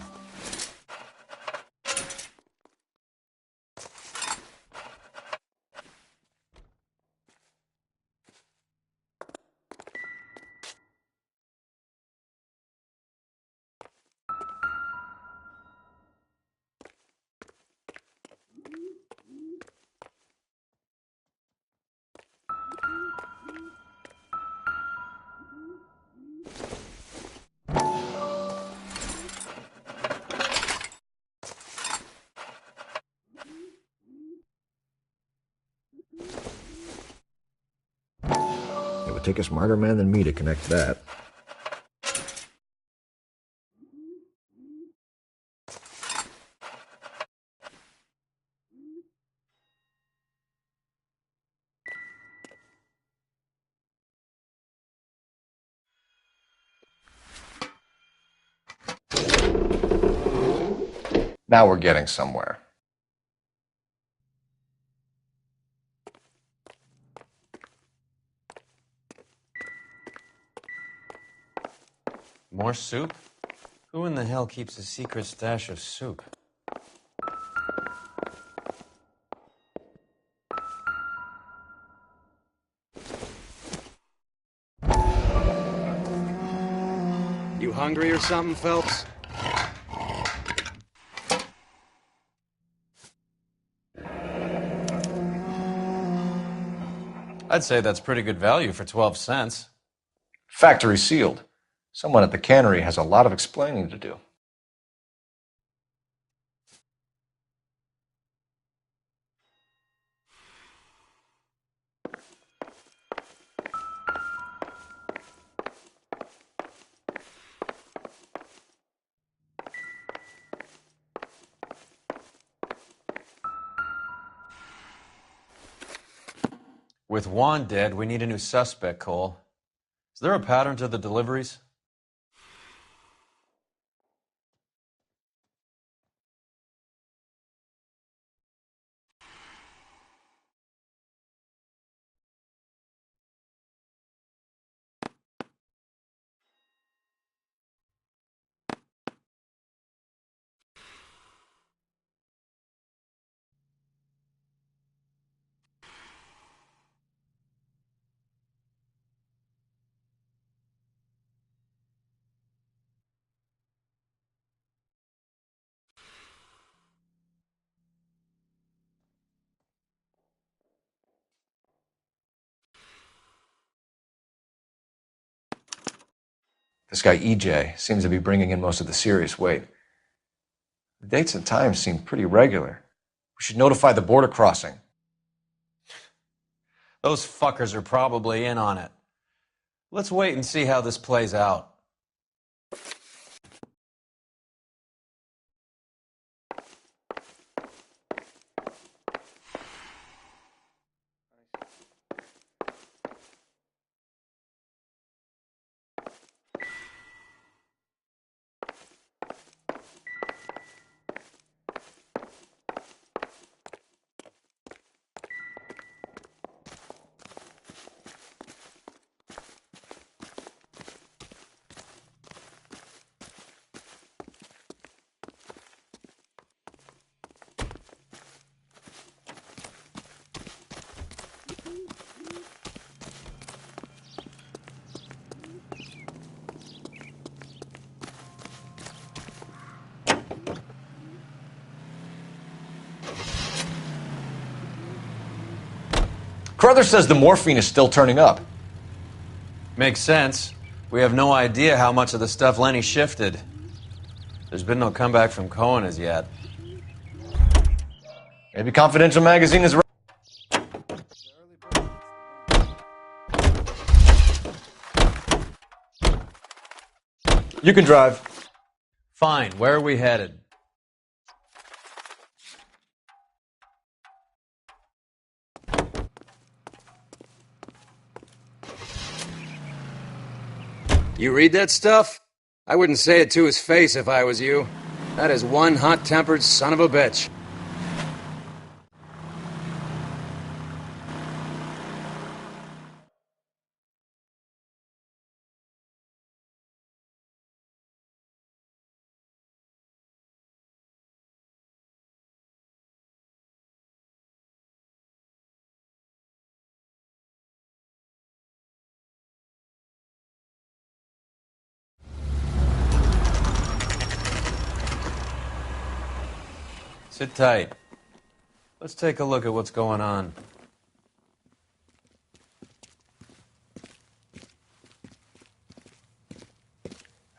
would take a smarter man than me to connect that. Now we're getting somewhere. More soup? Who in the hell keeps a secret stash of soup? You hungry or something, Phelps? I'd say that's pretty good value for 12 cents. Factory sealed. Someone at the cannery has a lot of explaining to do. With Juan dead, we need a new suspect, Cole. Is there a pattern to the deliveries? This guy EJ seems to be bringing in most of the serious weight. The dates and times seem pretty regular. We should notify the border crossing. Those fuckers are probably in on it. Let's wait and see how this plays out. Carruthers says the morphine is still turning up. Makes sense. We have no idea how much of the stuff Lenny shifted. There's been no comeback from Cohen as yet. Maybe Confidential Magazine is right. You can drive. Fine. Where are we headed? You read that stuff? I wouldn't say it to his face if I was you. That is one hot-tempered son of a bitch. Sit tight. Let's take a look at what's going on.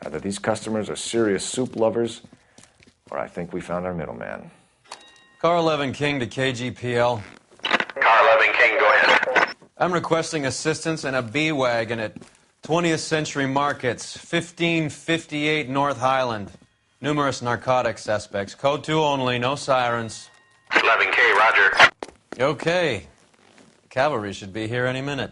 Either these customers are serious soup lovers, or I think we found our middleman. Car 11 King to KGPL. Car 11 King, go ahead. I'm requesting assistance in a B-Wagon at 20th Century Markets, 1558 North Highland. Numerous narcotic suspects. Code 2 only, no sirens. 11K, roger. Okay. Cavalry should be here any minute.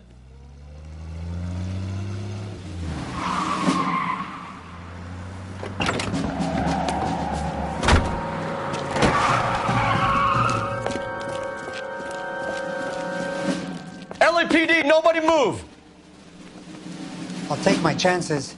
LAPD, nobody move! I'll take my chances.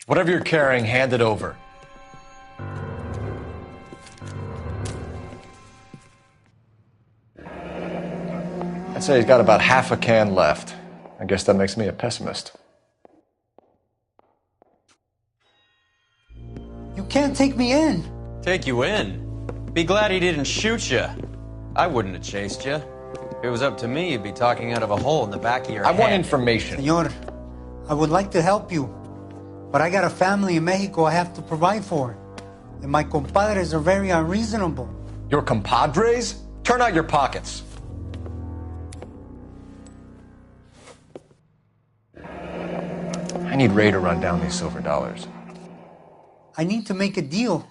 Whatever you're carrying, hand it over. I'd say he's got about half a can left. I guess that makes me a pessimist. You can't take me in. Take you in? Be glad he didn't shoot you. I wouldn't have chased you. If it was up to me, you'd be talking out of a hole in the back of your head. I want information. Senor, I would like to help you, but I got a family in Mexico I have to provide for. And my compadres are very unreasonable. Your compadres? Turn out your pockets. I need Ray to run down these silver dollars. I need to make a deal.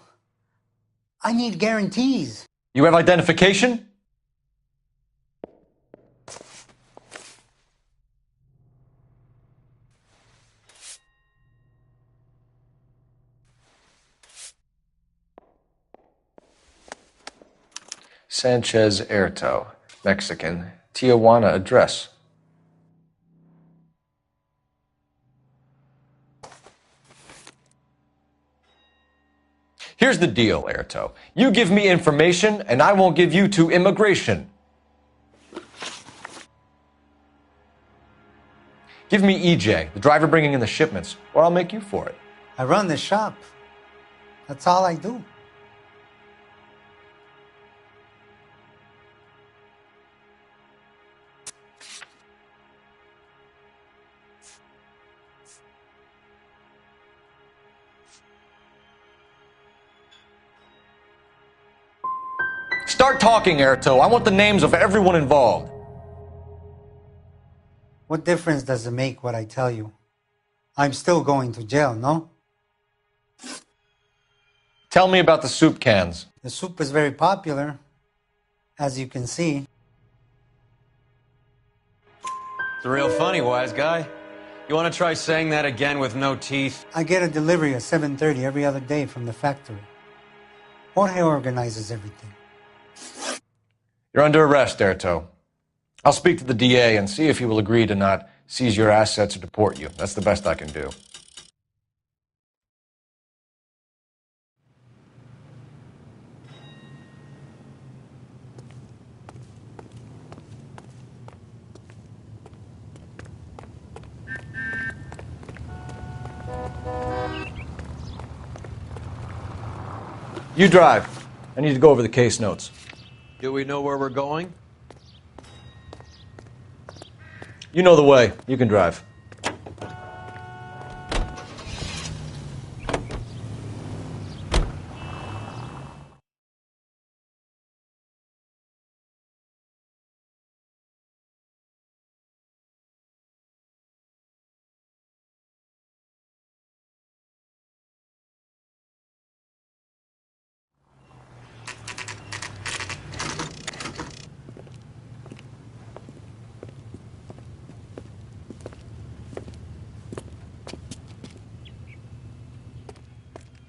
I need guarantees. You have identification? Sanchez Erto, Mexican, Tijuana address. Here's the deal, Erto. You give me information, and I won't give you to immigration. Give me EJ, the driver bringing in the shipments, or I'll make you for it. I run the shop. That's all I do. Start talking, Erto. I want the names of everyone involved. What difference does it make what I tell you? I'm still going to jail, no? Tell me about the soup cans. The soup is very popular, as you can see. It's real funny, wise guy. You want to try saying that again with no teeth? I get a delivery at 7:30 every other day from the factory. Jorge organizes everything. You're under arrest, Erto. I'll speak to the DA and see if he will agree to not seize your assets or deport you. That's the best I can do. You drive. I need to go over the case notes. Do we know where we're going? You know the way. You can drive.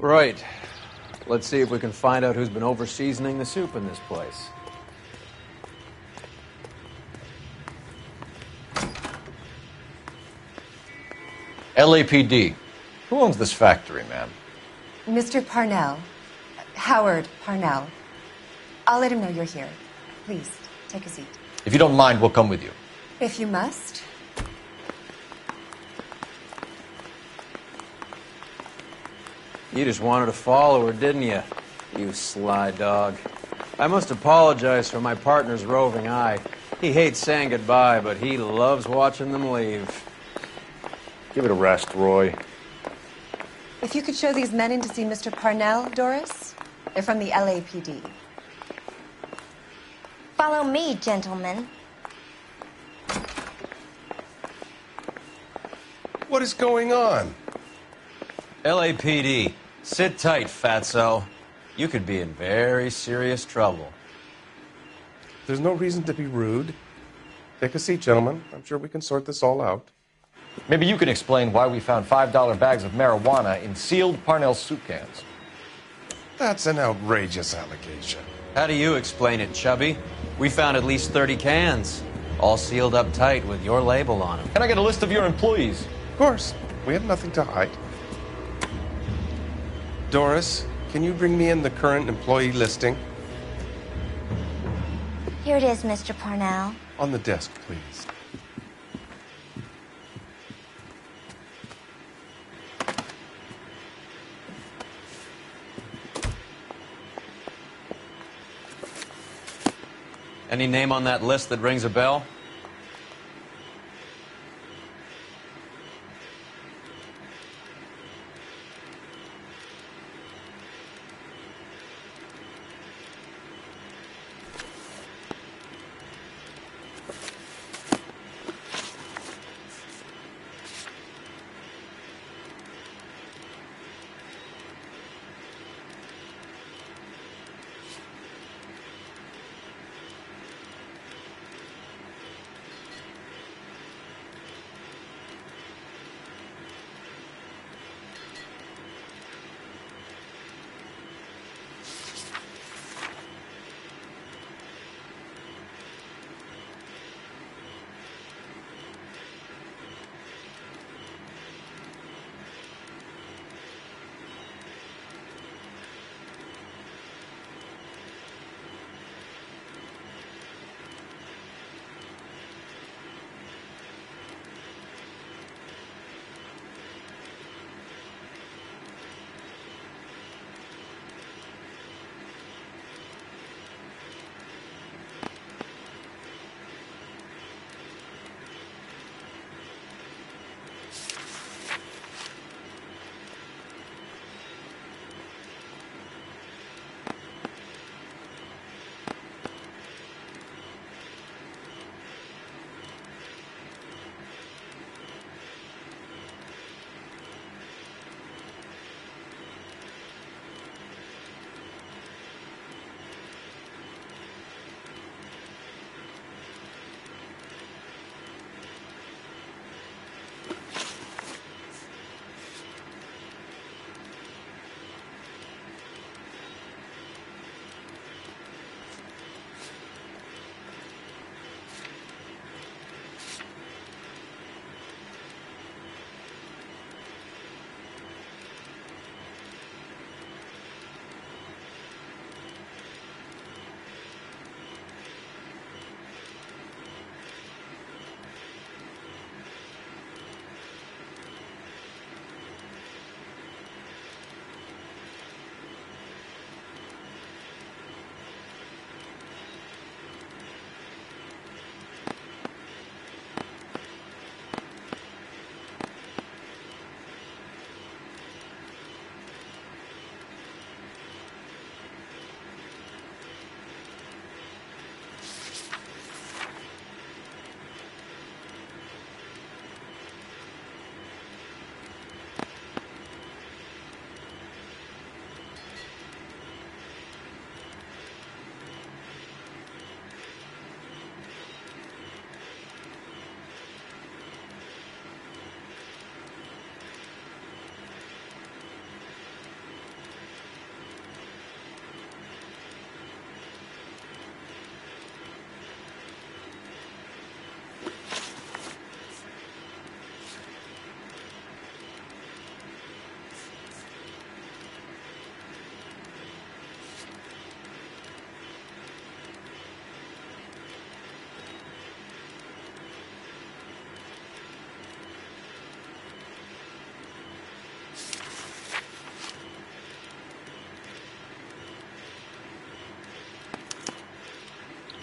Right. Let's see if we can find out who's been over-seasoning the soup in this place. LAPD. Who owns this factory, ma'am? Mr. Parnell. Howard Parnell. I'll let him know you're here. Please, take a seat. If you don't mind, we'll come with you. If you must. You just wanted to follow her, didn't you? You sly dog. I must apologize for my partner's roving eye. He hates saying goodbye, but he loves watching them leave. Give it a rest, Roy. If you could show these men in to see Mr. Parnell, Doris. They're from the LAPD. Follow me, gentlemen. What is going on? LAPD, sit tight, fatso. You could be in very serious trouble. There's no reason to be rude. Take a seat, gentlemen. I'm sure we can sort this all out. Maybe you can explain why we found $5 bags of marijuana in sealed Parnell soup cans. That's an outrageous allegation. How do you explain it, Chubby? We found at least 30 cans, all sealed up tight with your label on them. Can I get a list of your employees? Of course. We have nothing to hide. Doris, can you bring me in the current employee listing? Here it is, Mr. Parnell. On the desk, please. Any name on that list that rings a bell?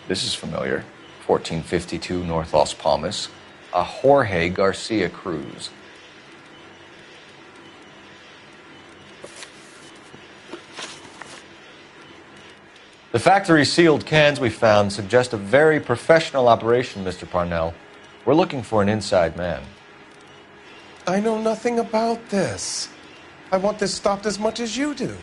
This is familiar. 1452 North Las Palmas. A Jorge Garcia Cruz. The factory sealed cans we found suggest a very professional operation, Mr. Parnell. We're looking for an inside man. I know nothing about this. I want this stopped as much as you do.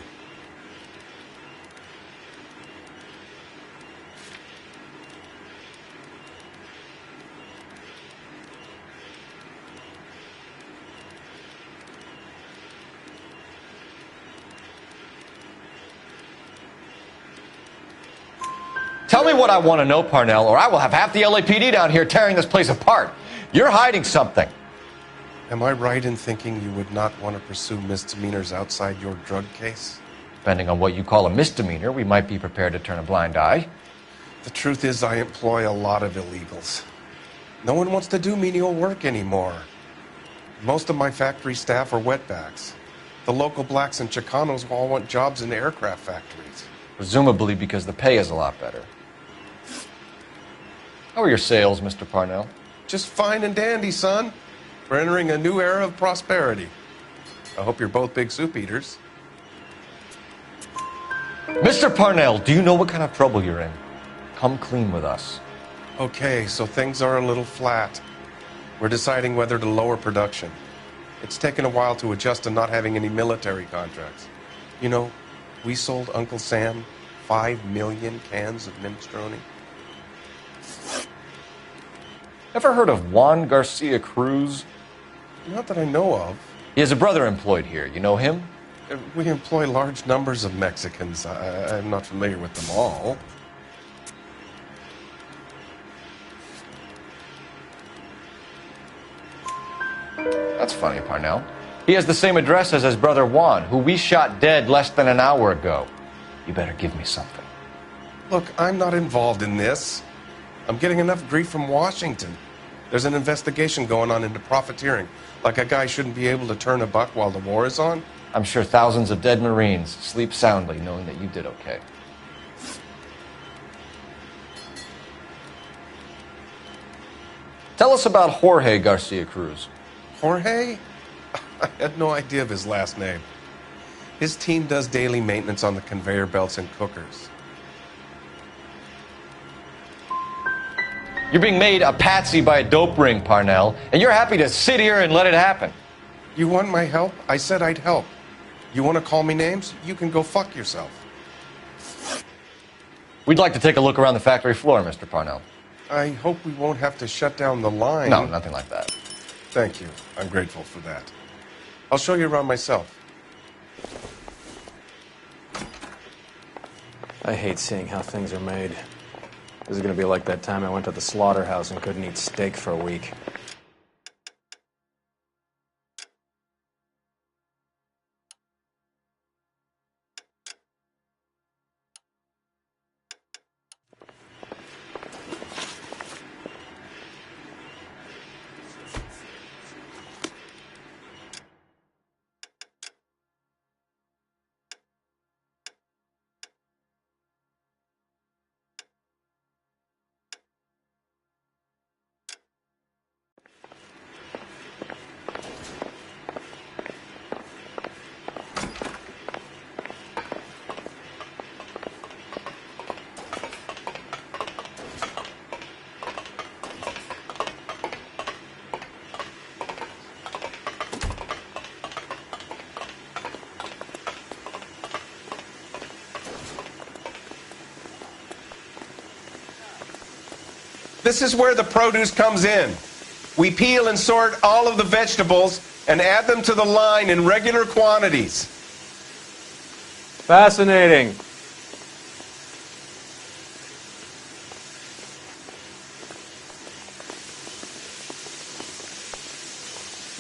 Tell me what I want to know, Parnell, or I will have half the LAPD down here tearing this place apart. You're hiding something. Am I right in thinking you would not want to pursue misdemeanors outside your drug case? Depending on what you call a misdemeanor, we might be prepared to turn a blind eye. The truth is, I employ a lot of illegals. No one wants to do menial work anymore. Most of my factory staff are wetbacks. The local blacks and Chicanos all want jobs in aircraft factories. Presumably because the pay is a lot better. How are your sales, Mr. Parnell? Just fine and dandy, son. We're entering a new era of prosperity. I hope you're both big soup eaters. Mr. Parnell, do you know what kind of trouble you're in? Come clean with us. Okay, so things are a little flat. We're deciding whether to lower production. It's taken a while to adjust to not having any military contracts. You know, we sold Uncle Sam 5 million cans of minestrone. Ever heard of Juan Garcia Cruz? Not that I know of. He has a brother employed here. You know him? We employ large numbers of Mexicans. I'm not familiar with them all. That's funny, Parnell. He has the same address as his brother Juan, who we shot dead less than an hour ago. You better give me something. Look, I'm not involved in this. I'm getting enough grief from Washington. There's an investigation going on into profiteering. Like a guy shouldn't be able to turn a buck while the war is on. I'm sure thousands of dead Marines sleep soundly knowing that you did okay. Tell us about Jorge Garcia Cruz. Jorge? I had no idea of his last name. His team does daily maintenance on the conveyor belts and cookers. You're being made a patsy by a dope ring, Parnell, and you're happy to sit here and let it happen. You want my help? I said I'd help. You want to call me names? You can go fuck yourself. We'd like to take a look around the factory floor, Mr. Parnell. I hope we won't have to shut down the line. No, nothing like that. Thank you. I'm grateful for that. I'll show you around myself. I hate seeing how things are made. This is going to be like that time I went to the slaughterhouse and couldn't eat steak for a week. This is where the produce comes in. We peel and sort all of the vegetables and add them to the line in regular quantities. Fascinating.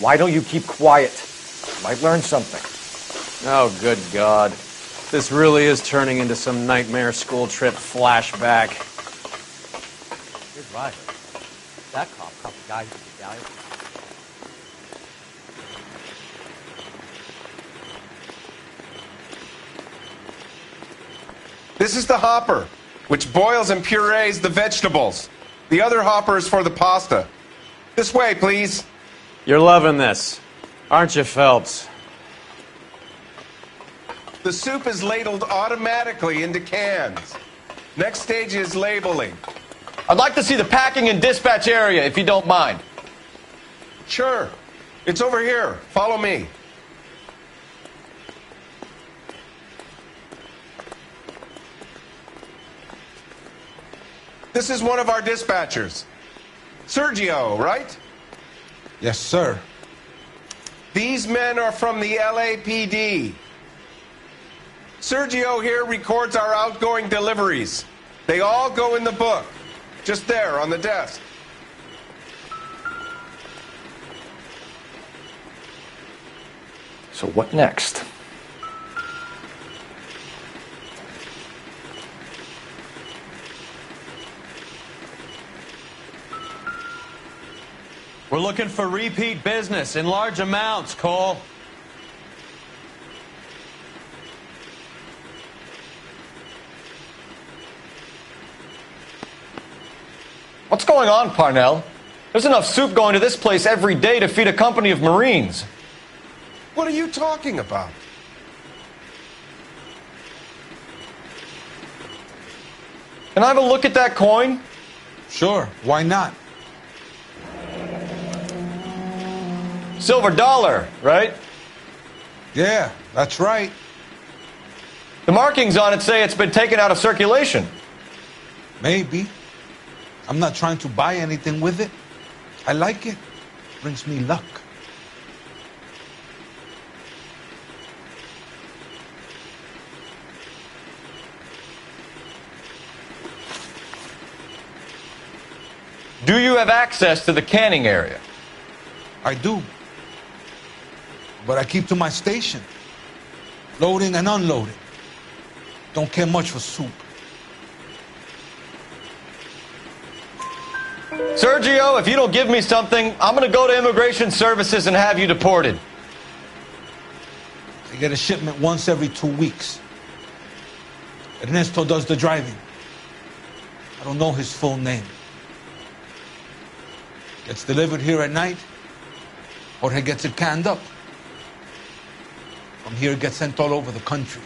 Why don't you keep quiet? You might learn something. Oh, good God. This really is turning into some nightmare school trip flashback. Good driver. That cop caught the guy who did the gallery. This is the hopper. which boils and purees the vegetables. The other hopper is for the pasta. This way, please. You're loving this, aren't you, Phelps? The soup is ladled automatically into cans. Next stage is labeling. I'd like to see the packing and dispatch area, if you don't mind. Sure. It's over here. Follow me. This is one of our dispatchers. Sergio, right? Yes, sir. These men are from the LAPD. Sergio here records our outgoing deliveries. They all go in the book. Just there on the desk. So what next? We're looking for repeat business in large amounts, Cole. What's going on, Parnell? There's enough soup going to this place every day to feed a company of Marines. What are you talking about? Can I have a look at that coin? Sure, why not? Silver dollar, right? Yeah, that's right. The markings on it say it's been taken out of circulation. Maybe. I'm not trying to buy anything with it. I like it. Brings me luck. Do you have access to the canning area? I do. But I keep to my station. Loading and unloading. Don't care much for soup. Sergio, if you don't give me something, I'm going to go to Immigration Services and have you deported. I get a shipment once every 2 weeks. Ernesto does the driving. I don't know his full name. Gets delivered here at night. Jorge gets it canned up. From here, it gets sent all over the country.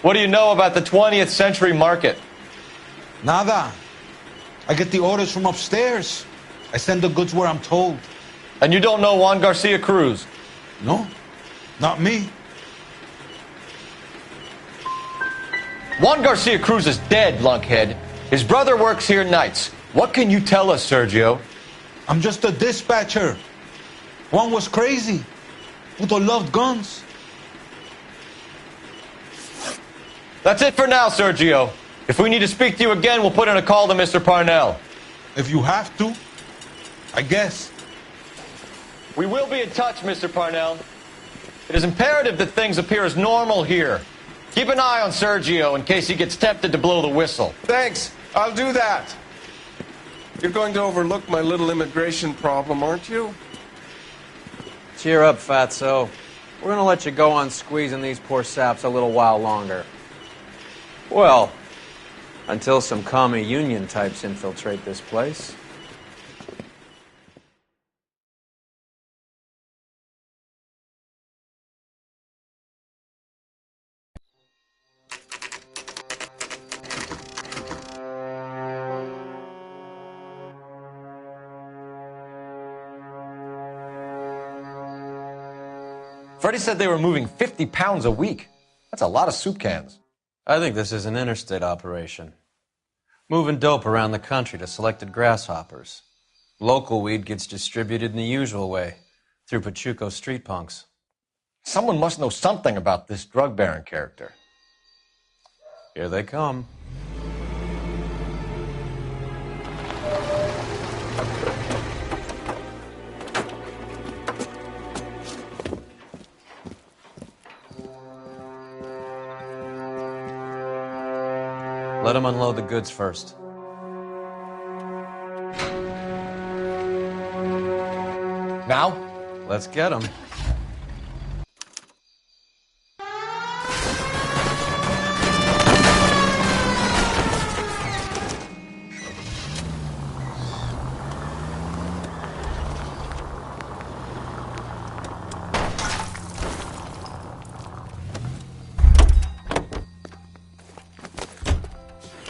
What do you know about the 20th century market? Nada. I get the orders from upstairs. I send the goods where I'm told. And you don't know Juan Garcia Cruz? No, not me. Juan Garcia Cruz is dead, lunkhead. His brother works here nights. What can you tell us, Sergio? I'm just a dispatcher. Juan was crazy. Puto loved guns. That's it for now, Sergio. If we need to speak to you again, we'll put in a call to Mr. Parnell. If you have to, I guess. We will be in touch, Mr. Parnell. It is imperative that things appear as normal here. Keep an eye on Sergio in case he gets tempted to blow the whistle. Thanks. I'll do that. You're going to overlook my little immigration problem, aren't you? Cheer up, Fatso. We're gonna let you go on squeezing these poor saps a little while longer. Well, until some commie union types infiltrate this place. Freddie said they were moving 50 pounds a week. That's a lot of soup cans. I think this is an interstate operation. Moving dope around the country to selected grasshoppers. Local weed gets distributed in the usual way, through Pachuco street punks. Someone must know something about this drug baron character. Here they come. Let them unload the goods first. Now? Let's get them.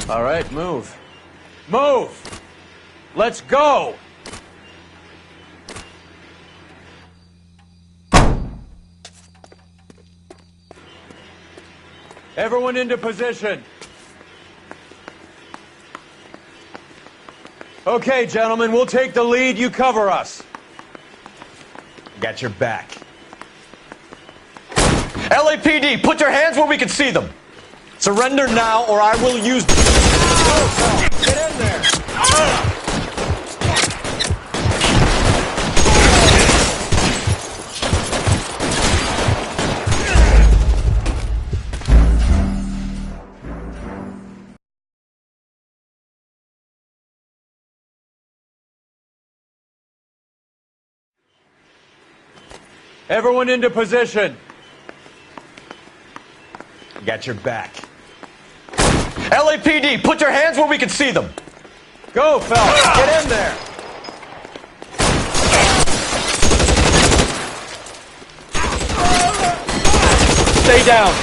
All right, move. Move! Let's go! Everyone into position. Okay, gentlemen, we'll take the lead. You cover us. Got your back. LAPD, put your hands where we can see them. Surrender now, or I will use... Get in there! Everyone into position. Got your back. LAPD, put your hands where we can see them. Go, fellas. Get in there. Stay down.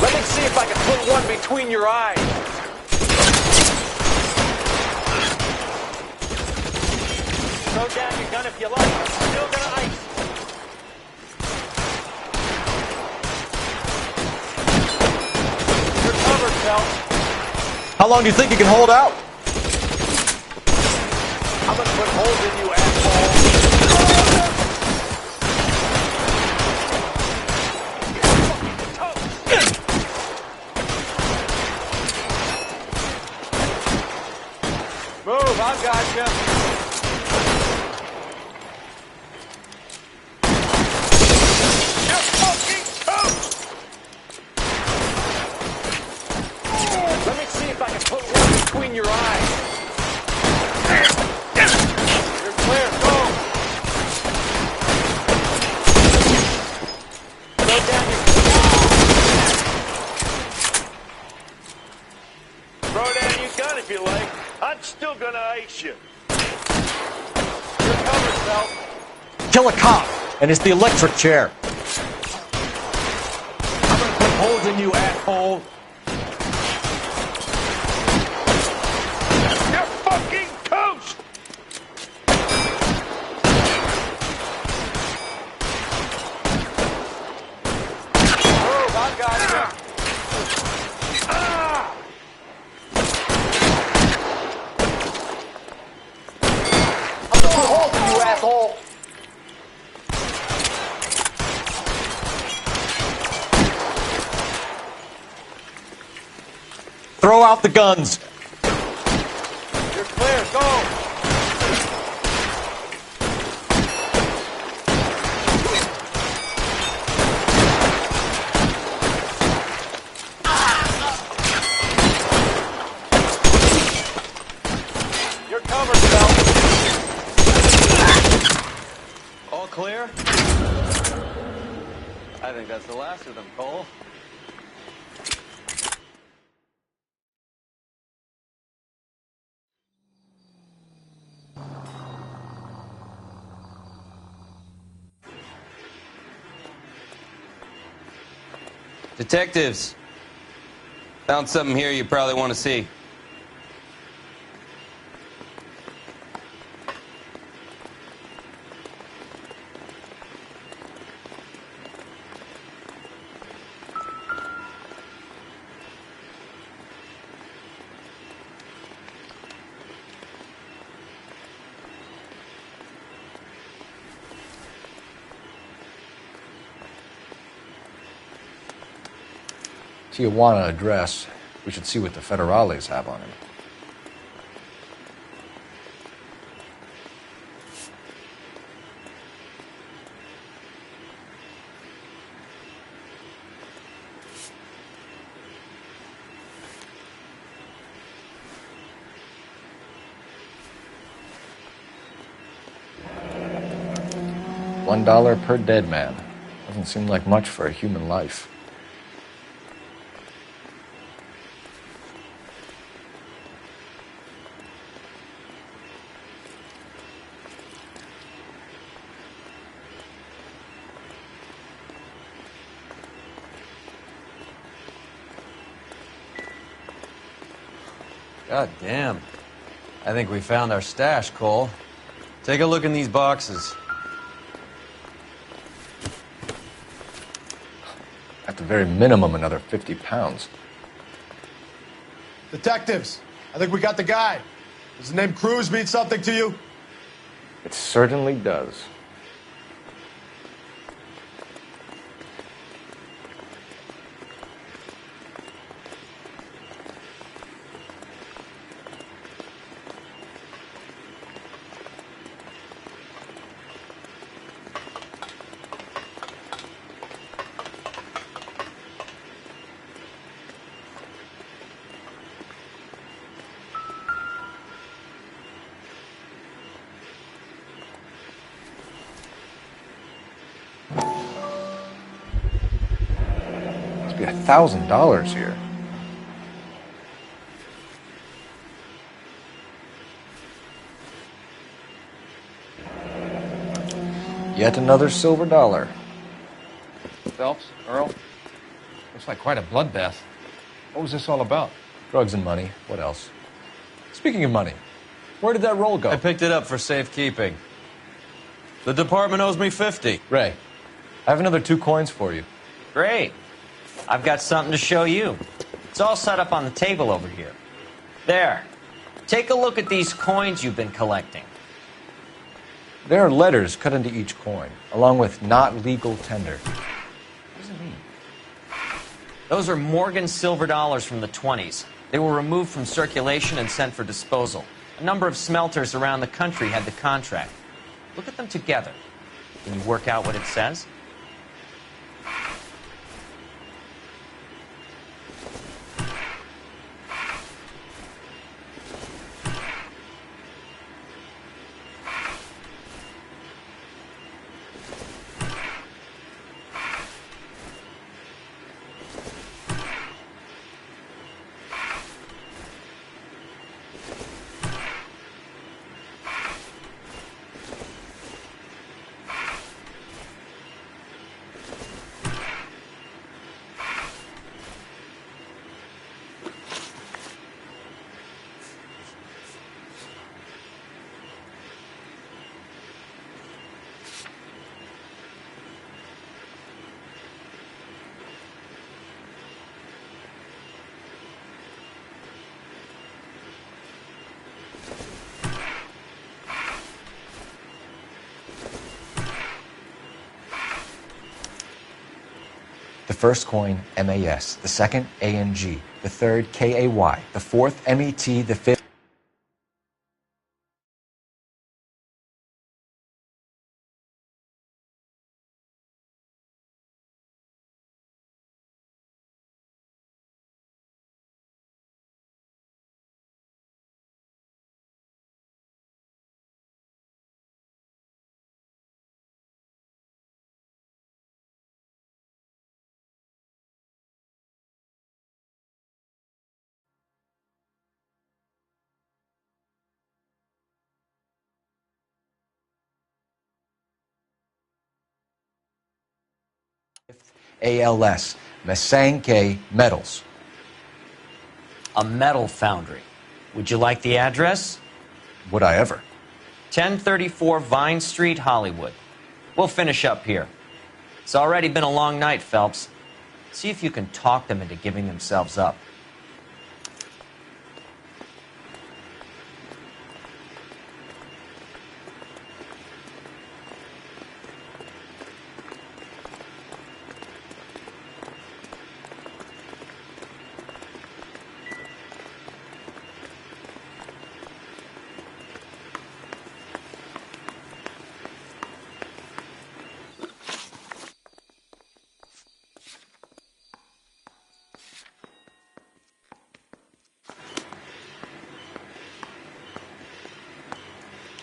Let me see if I can put one between your eyes. Throw down your gun if you like. I'm still gonna ice. You're covered, Phelps. How long do you think you can hold out? I'm gonna put holes in you, asshole. Move, I've got you. Let me see if I can put one between your eyes. You're clear. Go. Throw down your... Throw down your gun if you like. I'm still gonna ice you. You're covered, Phelps. Kill a cop, and it's the electric chair. I'm gonna put holes in you, asshole. You're fucking toast! Move, I've got you. I'm gonna put holes in you, asshole. Throw out the guns. You're clear. Go. You're covered, Phelps. All clear? I think that's the last of them, Cole. Detectives, found something here you probably want to see. Tijuana address. We should see what the federales have on him. $1 per dead man. Doesn't seem like much for a human life. God damn. I think we found our stash, Cole. Take a look in these boxes. At the very minimum, another 50 pounds. Detectives, I think we got the guy. Does the name Cruz mean something to you? It certainly does. Must be $1,000 here. Yet another silver dollar. Phelps, Earl, looks like quite a bloodbath. What was this all about? Drugs and money. What else? Speaking of money, where did that roll go? I picked it up for safekeeping. The department owes me 50. Ray, I have another 2 coins for you. Great. I've got something to show you. It's all set up on the table over here. There. Take a look at these coins you've been collecting. There are letters cut into each coin, along with not legal tender. What does it mean? Those are Morgan silver dollars from the 20s. They were removed from circulation and sent for disposal. A number of smelters around the country had the contract. Look at them together. Can you work out what it says? The first coin, MAS. The second, ANG. The third, KAY. The fourth, MET. The fifth... ALS, Masanke Metals. A metal foundry. Would you like the address? Would I ever? 1034 Vine Street, Hollywood. We'll finish up here. It's already been a long night, Phelps. See if you can talk them into giving themselves up.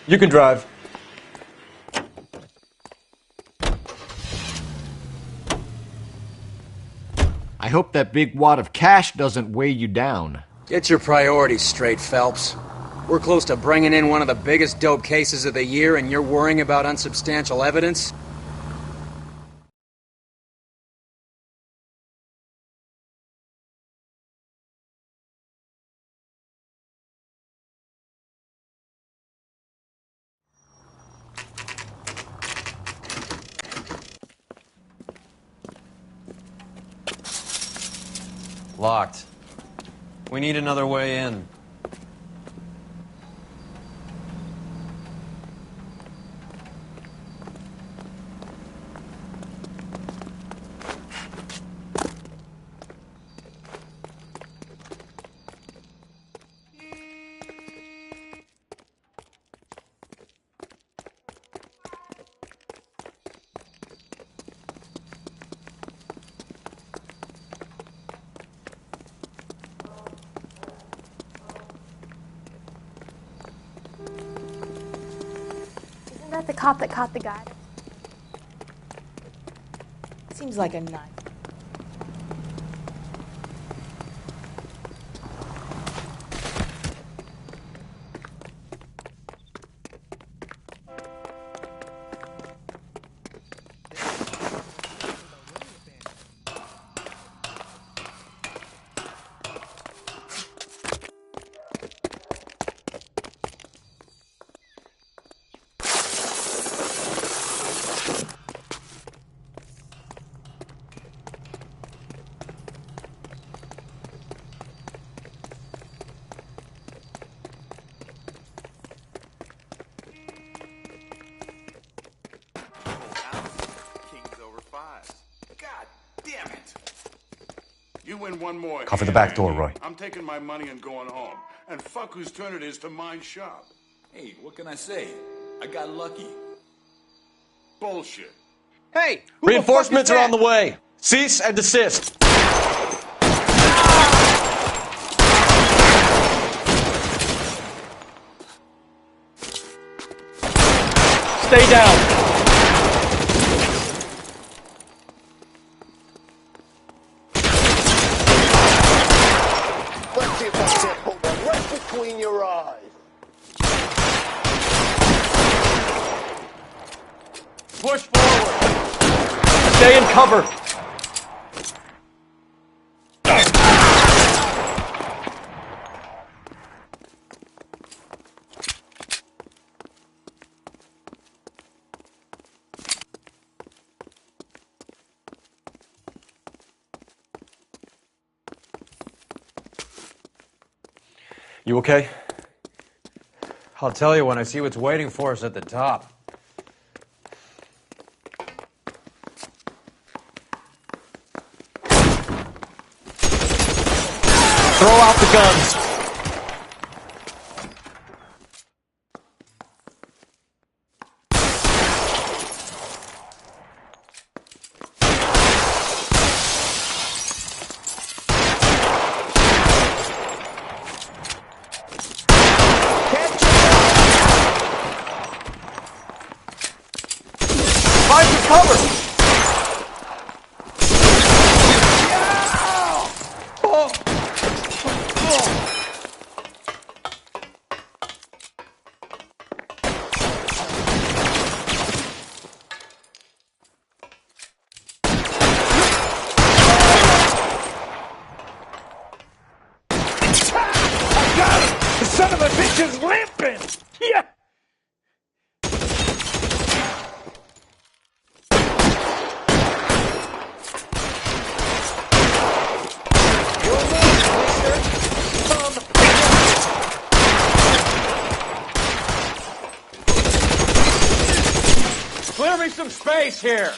You can drive. I hope that big wad of cash doesn't weigh you down. Get your priorities straight, Phelps. We're close to bringing in one of the biggest dope cases of the year, and you're worrying about unsubstantial evidence? Locked. We need another way in. Isn't that the cop that caught the guy? Seems like a nut. You win one more. Cover the back door, Roy. I'm taking my money and going home. And fuck whose turn it is to mind shop. Hey, what can I say? I got lucky. Bullshit. Hey! Reinforcements are on the way. Cease and desist. Stay down. Let's see if I can't put one right between your eyes. Push forward. Stay in cover. You okay? I'll tell you when I see what's waiting for us at the top. Throw out the guns. Find some cover. The son of a bitch is limping! Yeah! Clear me some space here.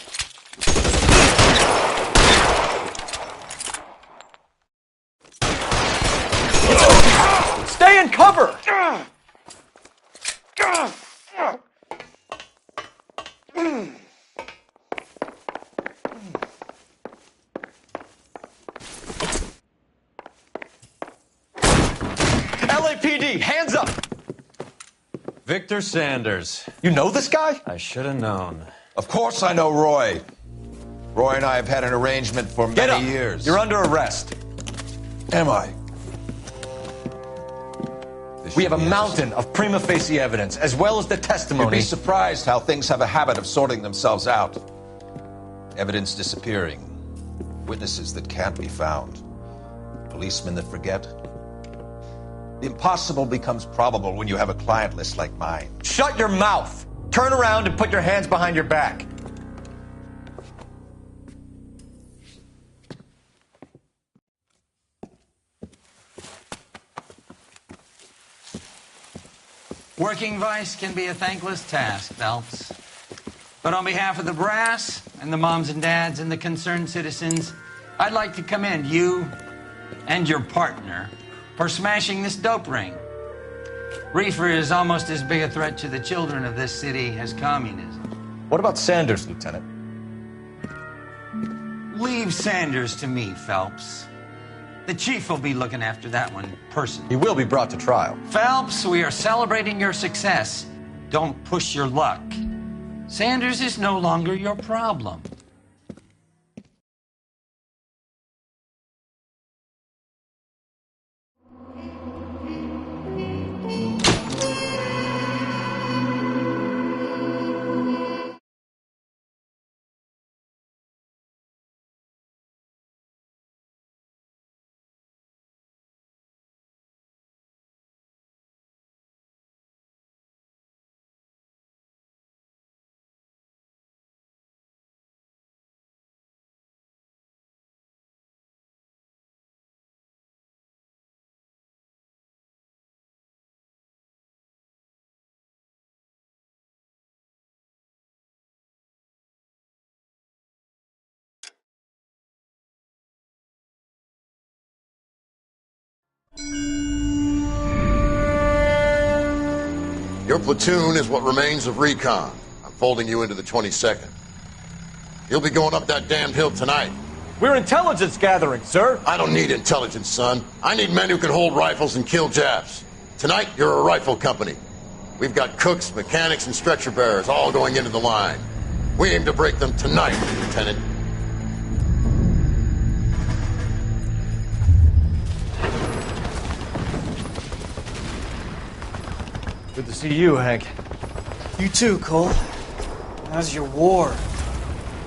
Stay in cover. LAPD, hands up. Victor Sanders. You know this guy? I should have known. Of course I know Roy. Roy and I have had an arrangement for Get up. many years. You're under arrest. Am I? We have a mountain of prima facie evidence, as well as the You'd testimony. be surprised how things have a habit of sorting themselves out. Evidence disappearing. Witnesses that can't be found. Policemen that forget. The impossible becomes probable when you have a client list like mine. Shut your mouth. Turn around and put your hands behind your back. Working vice can be a thankless task, Phelps. But on behalf of the brass and the moms and dads and the concerned citizens, I'd like to commend you and your partner for smashing this dope ring. Reefer is almost as big a threat to the children of this city as communism. What about Sanders, Lieutenant? Leave Sanders to me, Phelps. The chief will be looking after that one personally. He will be brought to trial. Phelps, we are celebrating your success. Don't push your luck. Sanders is no longer your problem. Your platoon is what remains of recon. I'm folding you into the 22nd. You'll be going up that damned hill tonight. We're intelligence gathering, sir. I don't need intelligence, son. I need men who can hold rifles and kill Japs. Tonight, you're a rifle company. We've got cooks, mechanics, and stretcher bearers all going into the line. We aim to break them tonight, Lieutenant. Good to see you, Hank. You too, Cole. How's your war?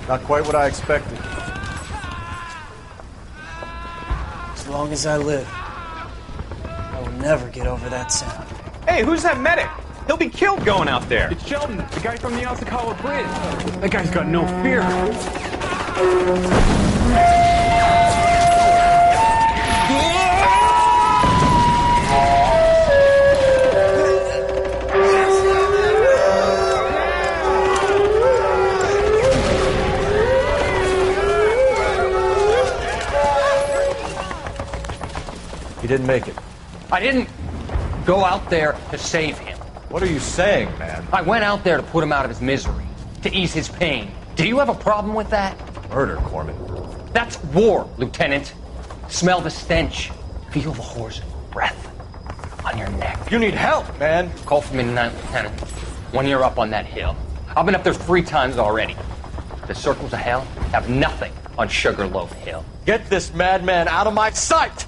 Not quite what I expected. As long as I live, I will never get over that sound. Hey, who's that medic? He'll be killed going out there. It's Sheldon, the guy from the Osakawa Bridge. That guy's got no fear. He didn't make it. I didn't go out there to save him. What are you saying, man? I went out there to put him out of his misery, to ease his pain. Do you have a problem with that? Murder, Corman. That's war, Lieutenant. Smell the stench. Feel the whore's breath on your neck. You need help, man. Call for me tonight, Lieutenant. When you're up on that hill. I've been up there 3 times already. The circles of hell have nothing on Sugarloaf Hill. Get this madman out of my sight!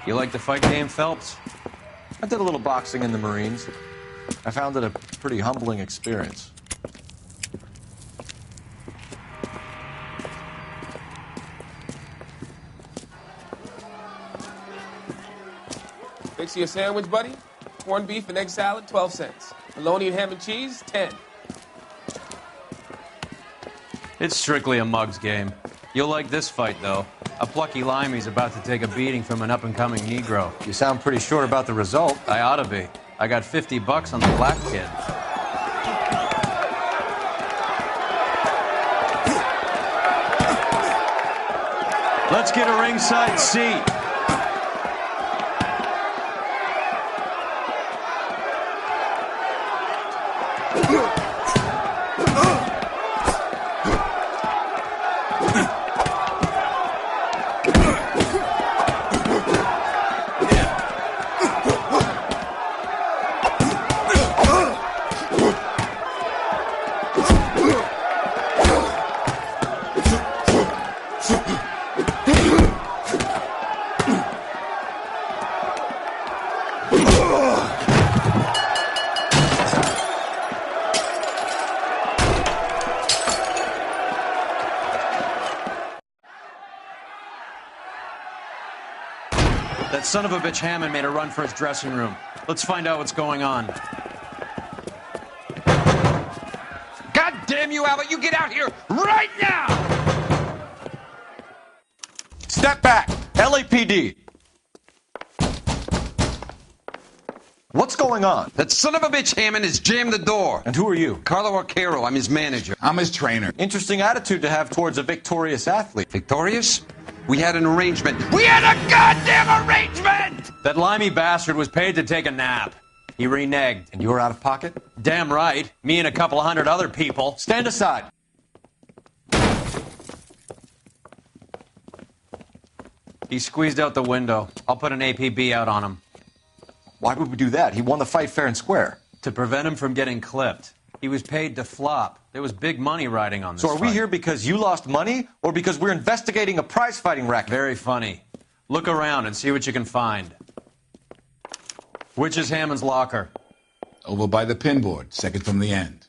You like the fight game, Phelps? I did a little boxing in the Marines. I found it a pretty humbling experience. Fix you a sandwich, buddy? Corned beef and egg salad, 12 cents. Bologna and ham and cheese, 10. It's strictly a mug's game. You'll like this fight, though. A plucky limey's about to take a beating from an up-and-coming Negro. You sound pretty sure about the result. I ought to be. I got $50 on the black kid. Let's get a ringside seat. That son of a bitch Hammond made a run for his dressing room. Let's find out what's going on. God damn you, Albert! You get out here right now! Step back! LAPD! What's going on? That son of a bitch Hammond has jammed the door. And who are you? Carlo Arcaro. I'm his manager. I'm his trainer. Interesting attitude to have towards a victorious athlete. Victorious? We had an arrangement. We had a goddamn arrangement! That limey bastard was paid to take a nap. He reneged. And you were out of pocket? Damn right. Me and a couple of hundred other people. Stand aside. He squeezed out the window. I'll put an APB out on him. Why would we do that? He won the fight fair and square. To prevent him from getting clipped. He was paid to flop. There was big money riding on this So are we fight. here because you lost money or because we're investigating a prize-fighting racket? Very funny. Look around and see what you can find. Which is Hammond's locker? Over by the pinboard, second from the end.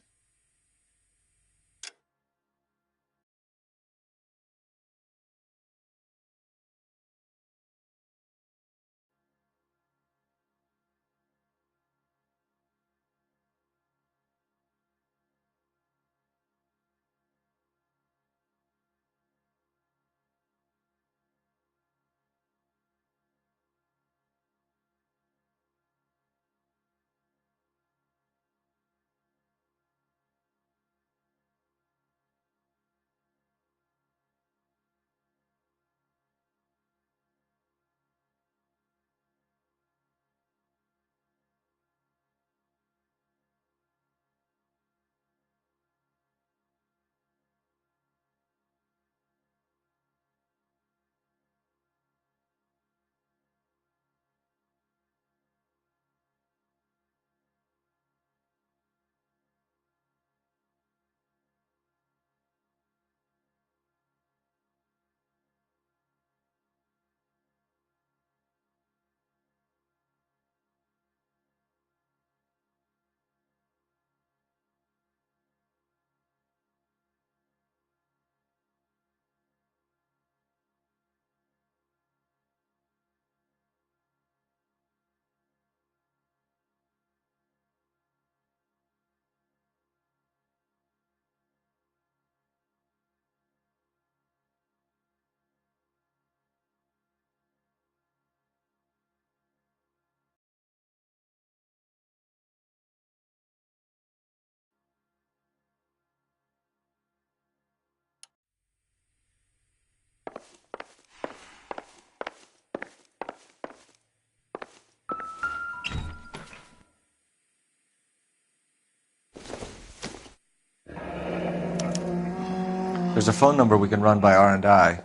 There's a phone number we can run by R&I,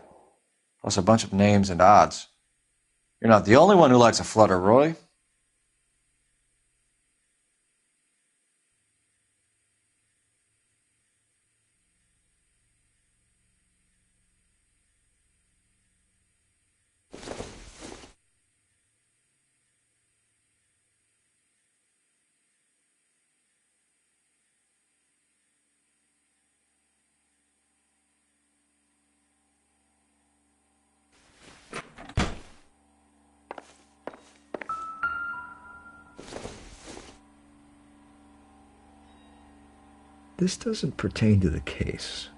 plus a bunch of names and odds. You're not the only one who likes a flutter, Roy. This doesn't pertain to the case.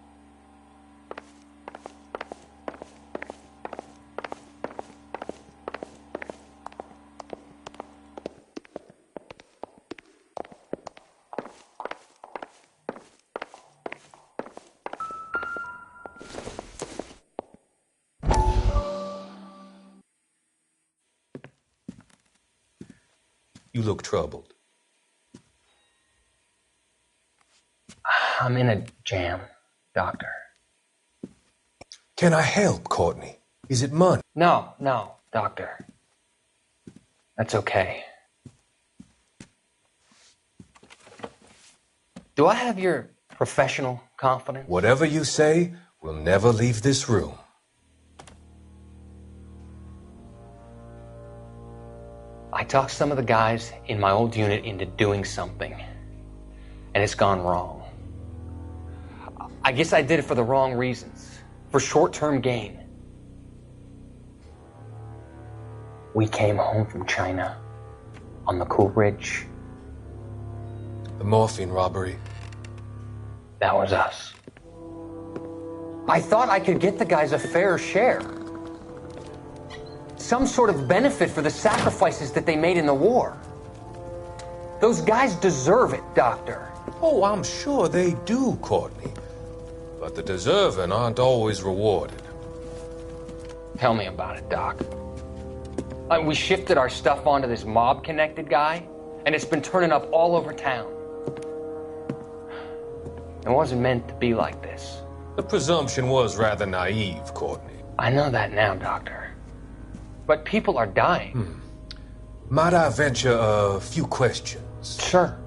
You look troubled. I'm in a jam, Doctor. Can I help, Courtney? Is it money? No, Doctor. That's okay. Do I have your professional confidence? Whatever you say, we'll never leave this room. I talked some of the guys in my old unit into doing something, and it's gone wrong. I guess I did it for the wrong reasons, for short-term gain. We came home from China on the Cool Ridge. The morphine robbery. That was us. I thought I could get the guys a fair share. Some sort of benefit for the sacrifices that they made in the war. Those guys deserve it, Doctor. Oh, I'm sure they do, Courtney. But the deserving aren't always rewarded. Tell me about it, Doc. We shifted our stuff onto this mob-connected guy, and it's been turning up all over town. It wasn't meant to be like this. The presumption was rather naive, Courtney. I know that now, Doctor. But people are dying. Might I venture a few questions? Sure.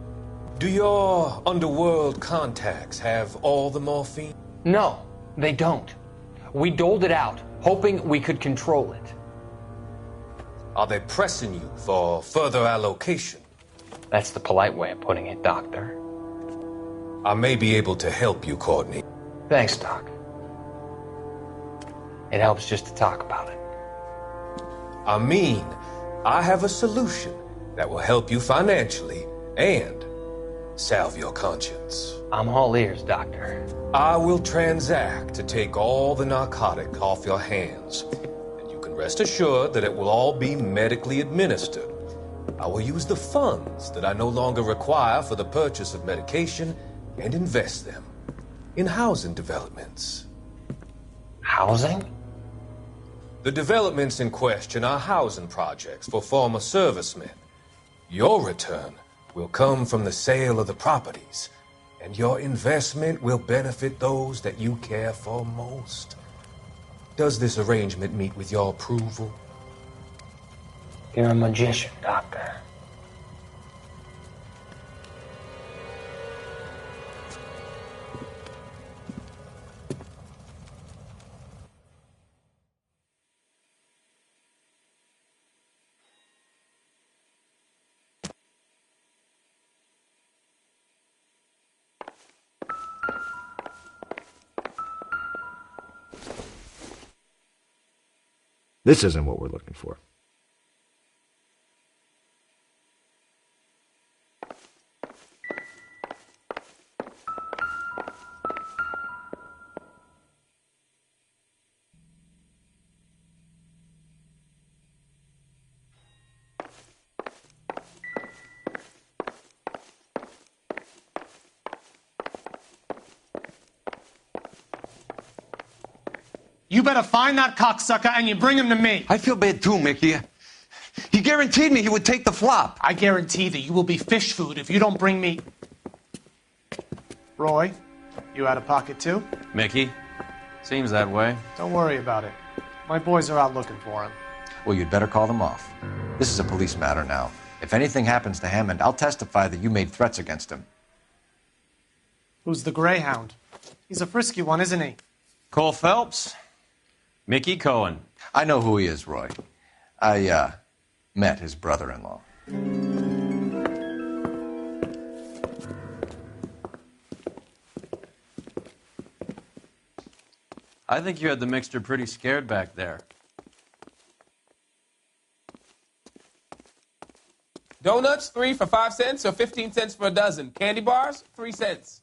Do your underworld contacts have all the morphine? No, they don't. We doled it out, hoping we could control it. Are they pressing you for further allocation? That's the polite way of putting it, Doctor. I may be able to help you, Courtney. Thanks, Doc. It helps just to talk about it. I mean, I have a solution that will help you financially and salve your conscience. I'm all ears, Doctor. I will transact to take all the narcotic off your hands. And you can rest assured that it will all be medically administered. I will use the funds that I no longer require for the purchase of medication and invest them in housing developments. Housing? The developments in question are housing projects for former servicemen. Your return will come from the sale of the properties, and your investment will benefit those that you care for most. Does this arrangement meet with your approval? You're a magician, Doctor. This isn't what we're looking for. You better find that cocksucker and you bring him to me. I feel bad too, Mickey. He guaranteed me he would take the flop. I guarantee that you will be fish food if you don't bring me... Roy, you out of pocket too? Mickey? Seems that way. Don't worry about it. My boys are out looking for him. Well, you'd better call them off. This is a police matter now. If anything happens to Hammond, I'll testify that you made threats against him. Who's the Greyhound? He's a frisky one, isn't he? Cole Phelps? Mickey Cohen. I know who he is, Roy. I, met his brother-in-law. I think you had the mixture pretty scared back there. Donuts, 3 for 5 cents or 15 cents for a dozen. Candy bars, 3 cents.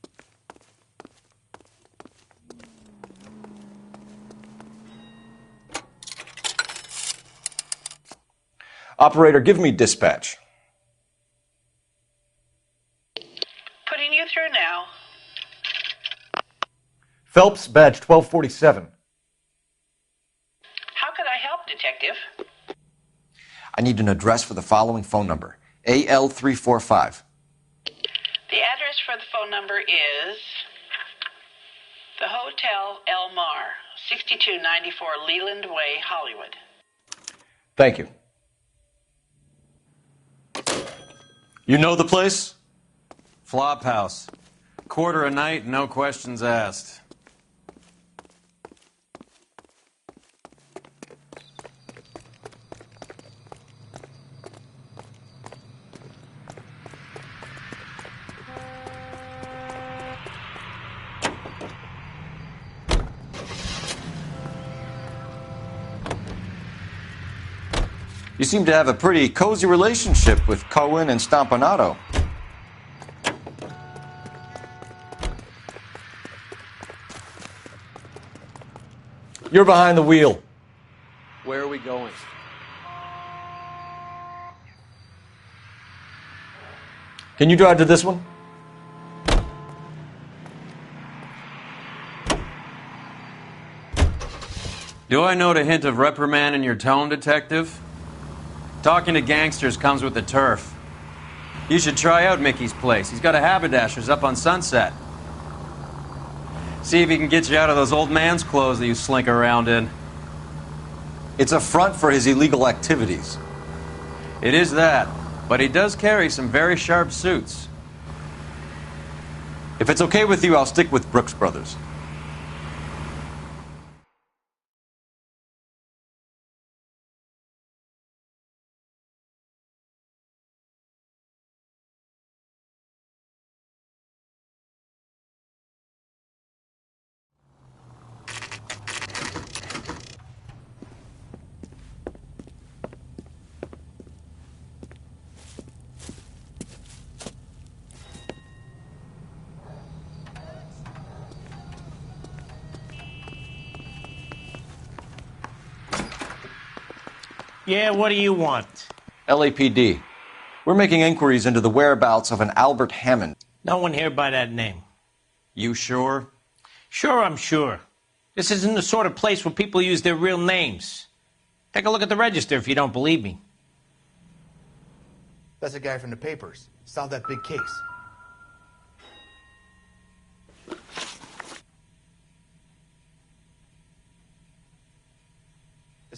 Operator, give me dispatch. Putting you through now. Phelps, badge 1247. How could I help, Detective? I need an address for the following phone number. AL345. The address for the phone number is the Hotel El Mar, 6294 Leland Way, Hollywood. Thank you. You know the place? Flop house. Quarter a night, no questions asked. You seem to have a pretty cozy relationship with Cohen and Stompanato. You're behind the wheel. Where are we going? Can you drive to this one? Do I note a hint of reprimand in your tone, Detective? Talking to gangsters comes with the turf. You should try out Mickey's place. He's got a haberdasher's up on Sunset. See if he can get you out of those old man's clothes that you slink around in. It's a front for his illegal activities. It is that, but he does carry some very sharp suits. If it's okay with you, I'll stick with Brooks Brothers. Yeah, what do you want? LAPD. We're making inquiries into the whereabouts of an Albert Hammond. No one here by that name. You sure? Sure, I'm sure. This isn't the sort of place where people use their real names. Take a look at the register if you don't believe me. That's a guy from the papers. Solved that big case.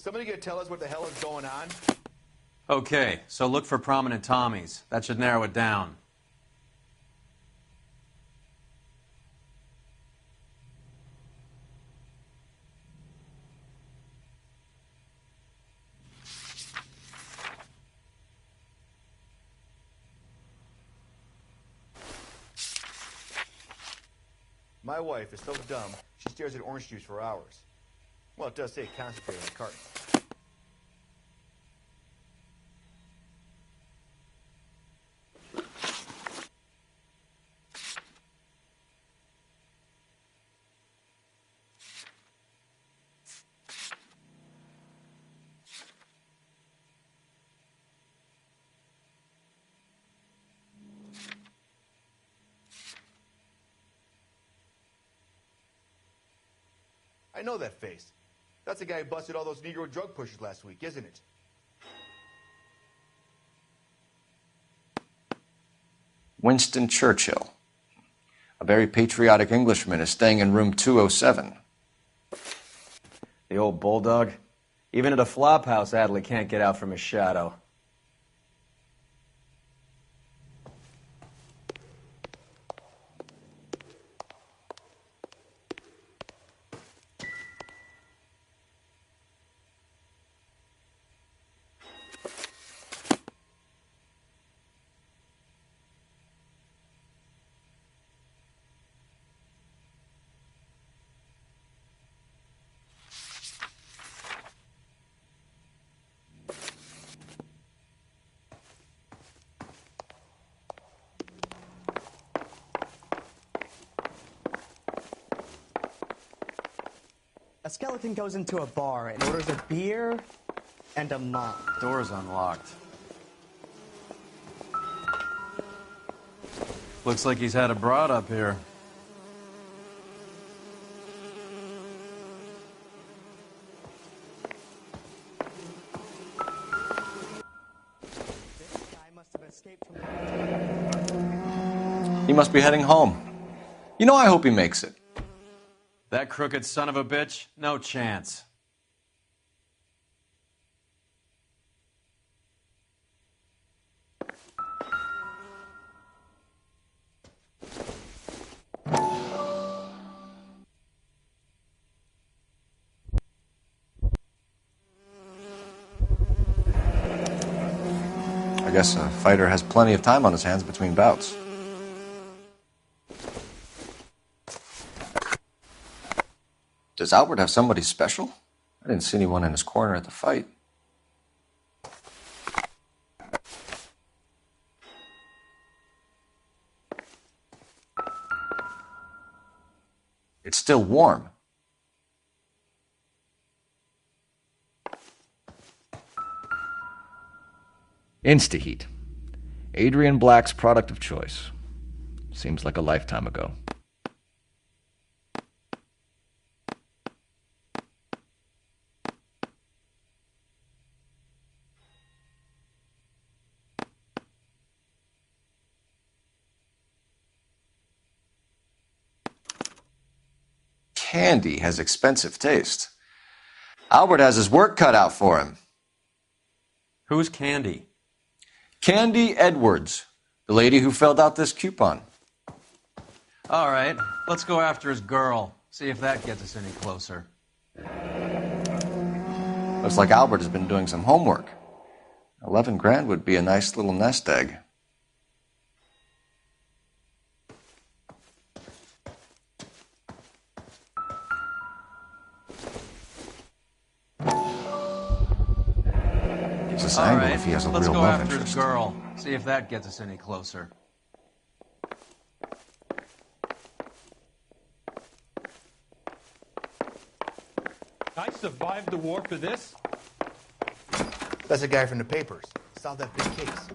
Is somebody gonna tell us what the hell is going on? Okay, so look for prominent Tommies. That should narrow it down. My wife is so dumb, she stares at orange juice for hours. Well, it does say concentrate on the carton. I know that face. That's the guy who busted all those Negro drug pushers last week, isn't it? Winston Churchill. A very patriotic Englishman is staying in room 207. The old bulldog. Even at a flop house, Adley can't get out from his shadow. A skeleton goes into a bar and orders a beer and a mop. Door's unlocked. Looks like he's had a broad up here. He must be heading home. You know, I hope he makes it. That crooked son of a bitch? No chance. I guess a fighter has plenty of time on his hands between bouts. Does Albert have somebody special? I didn't see anyone in his corner at the fight. It's still warm. Instaheat. Adrian Black's product of choice. Seems like a lifetime ago. Candy has expensive taste. Albert has his work cut out for him. Who's Candy? Candy Edwards, the lady who filled out this coupon. All right, let's go after his girl. See if that gets us any closer. Looks like Albert has been doing some homework. 11 grand would be a nice little nest egg. Gives us angle if he has a let's real go love after interest. his girl. See if that gets us any closer. I survived the war for this? That's a guy from the papers. Solved that big case.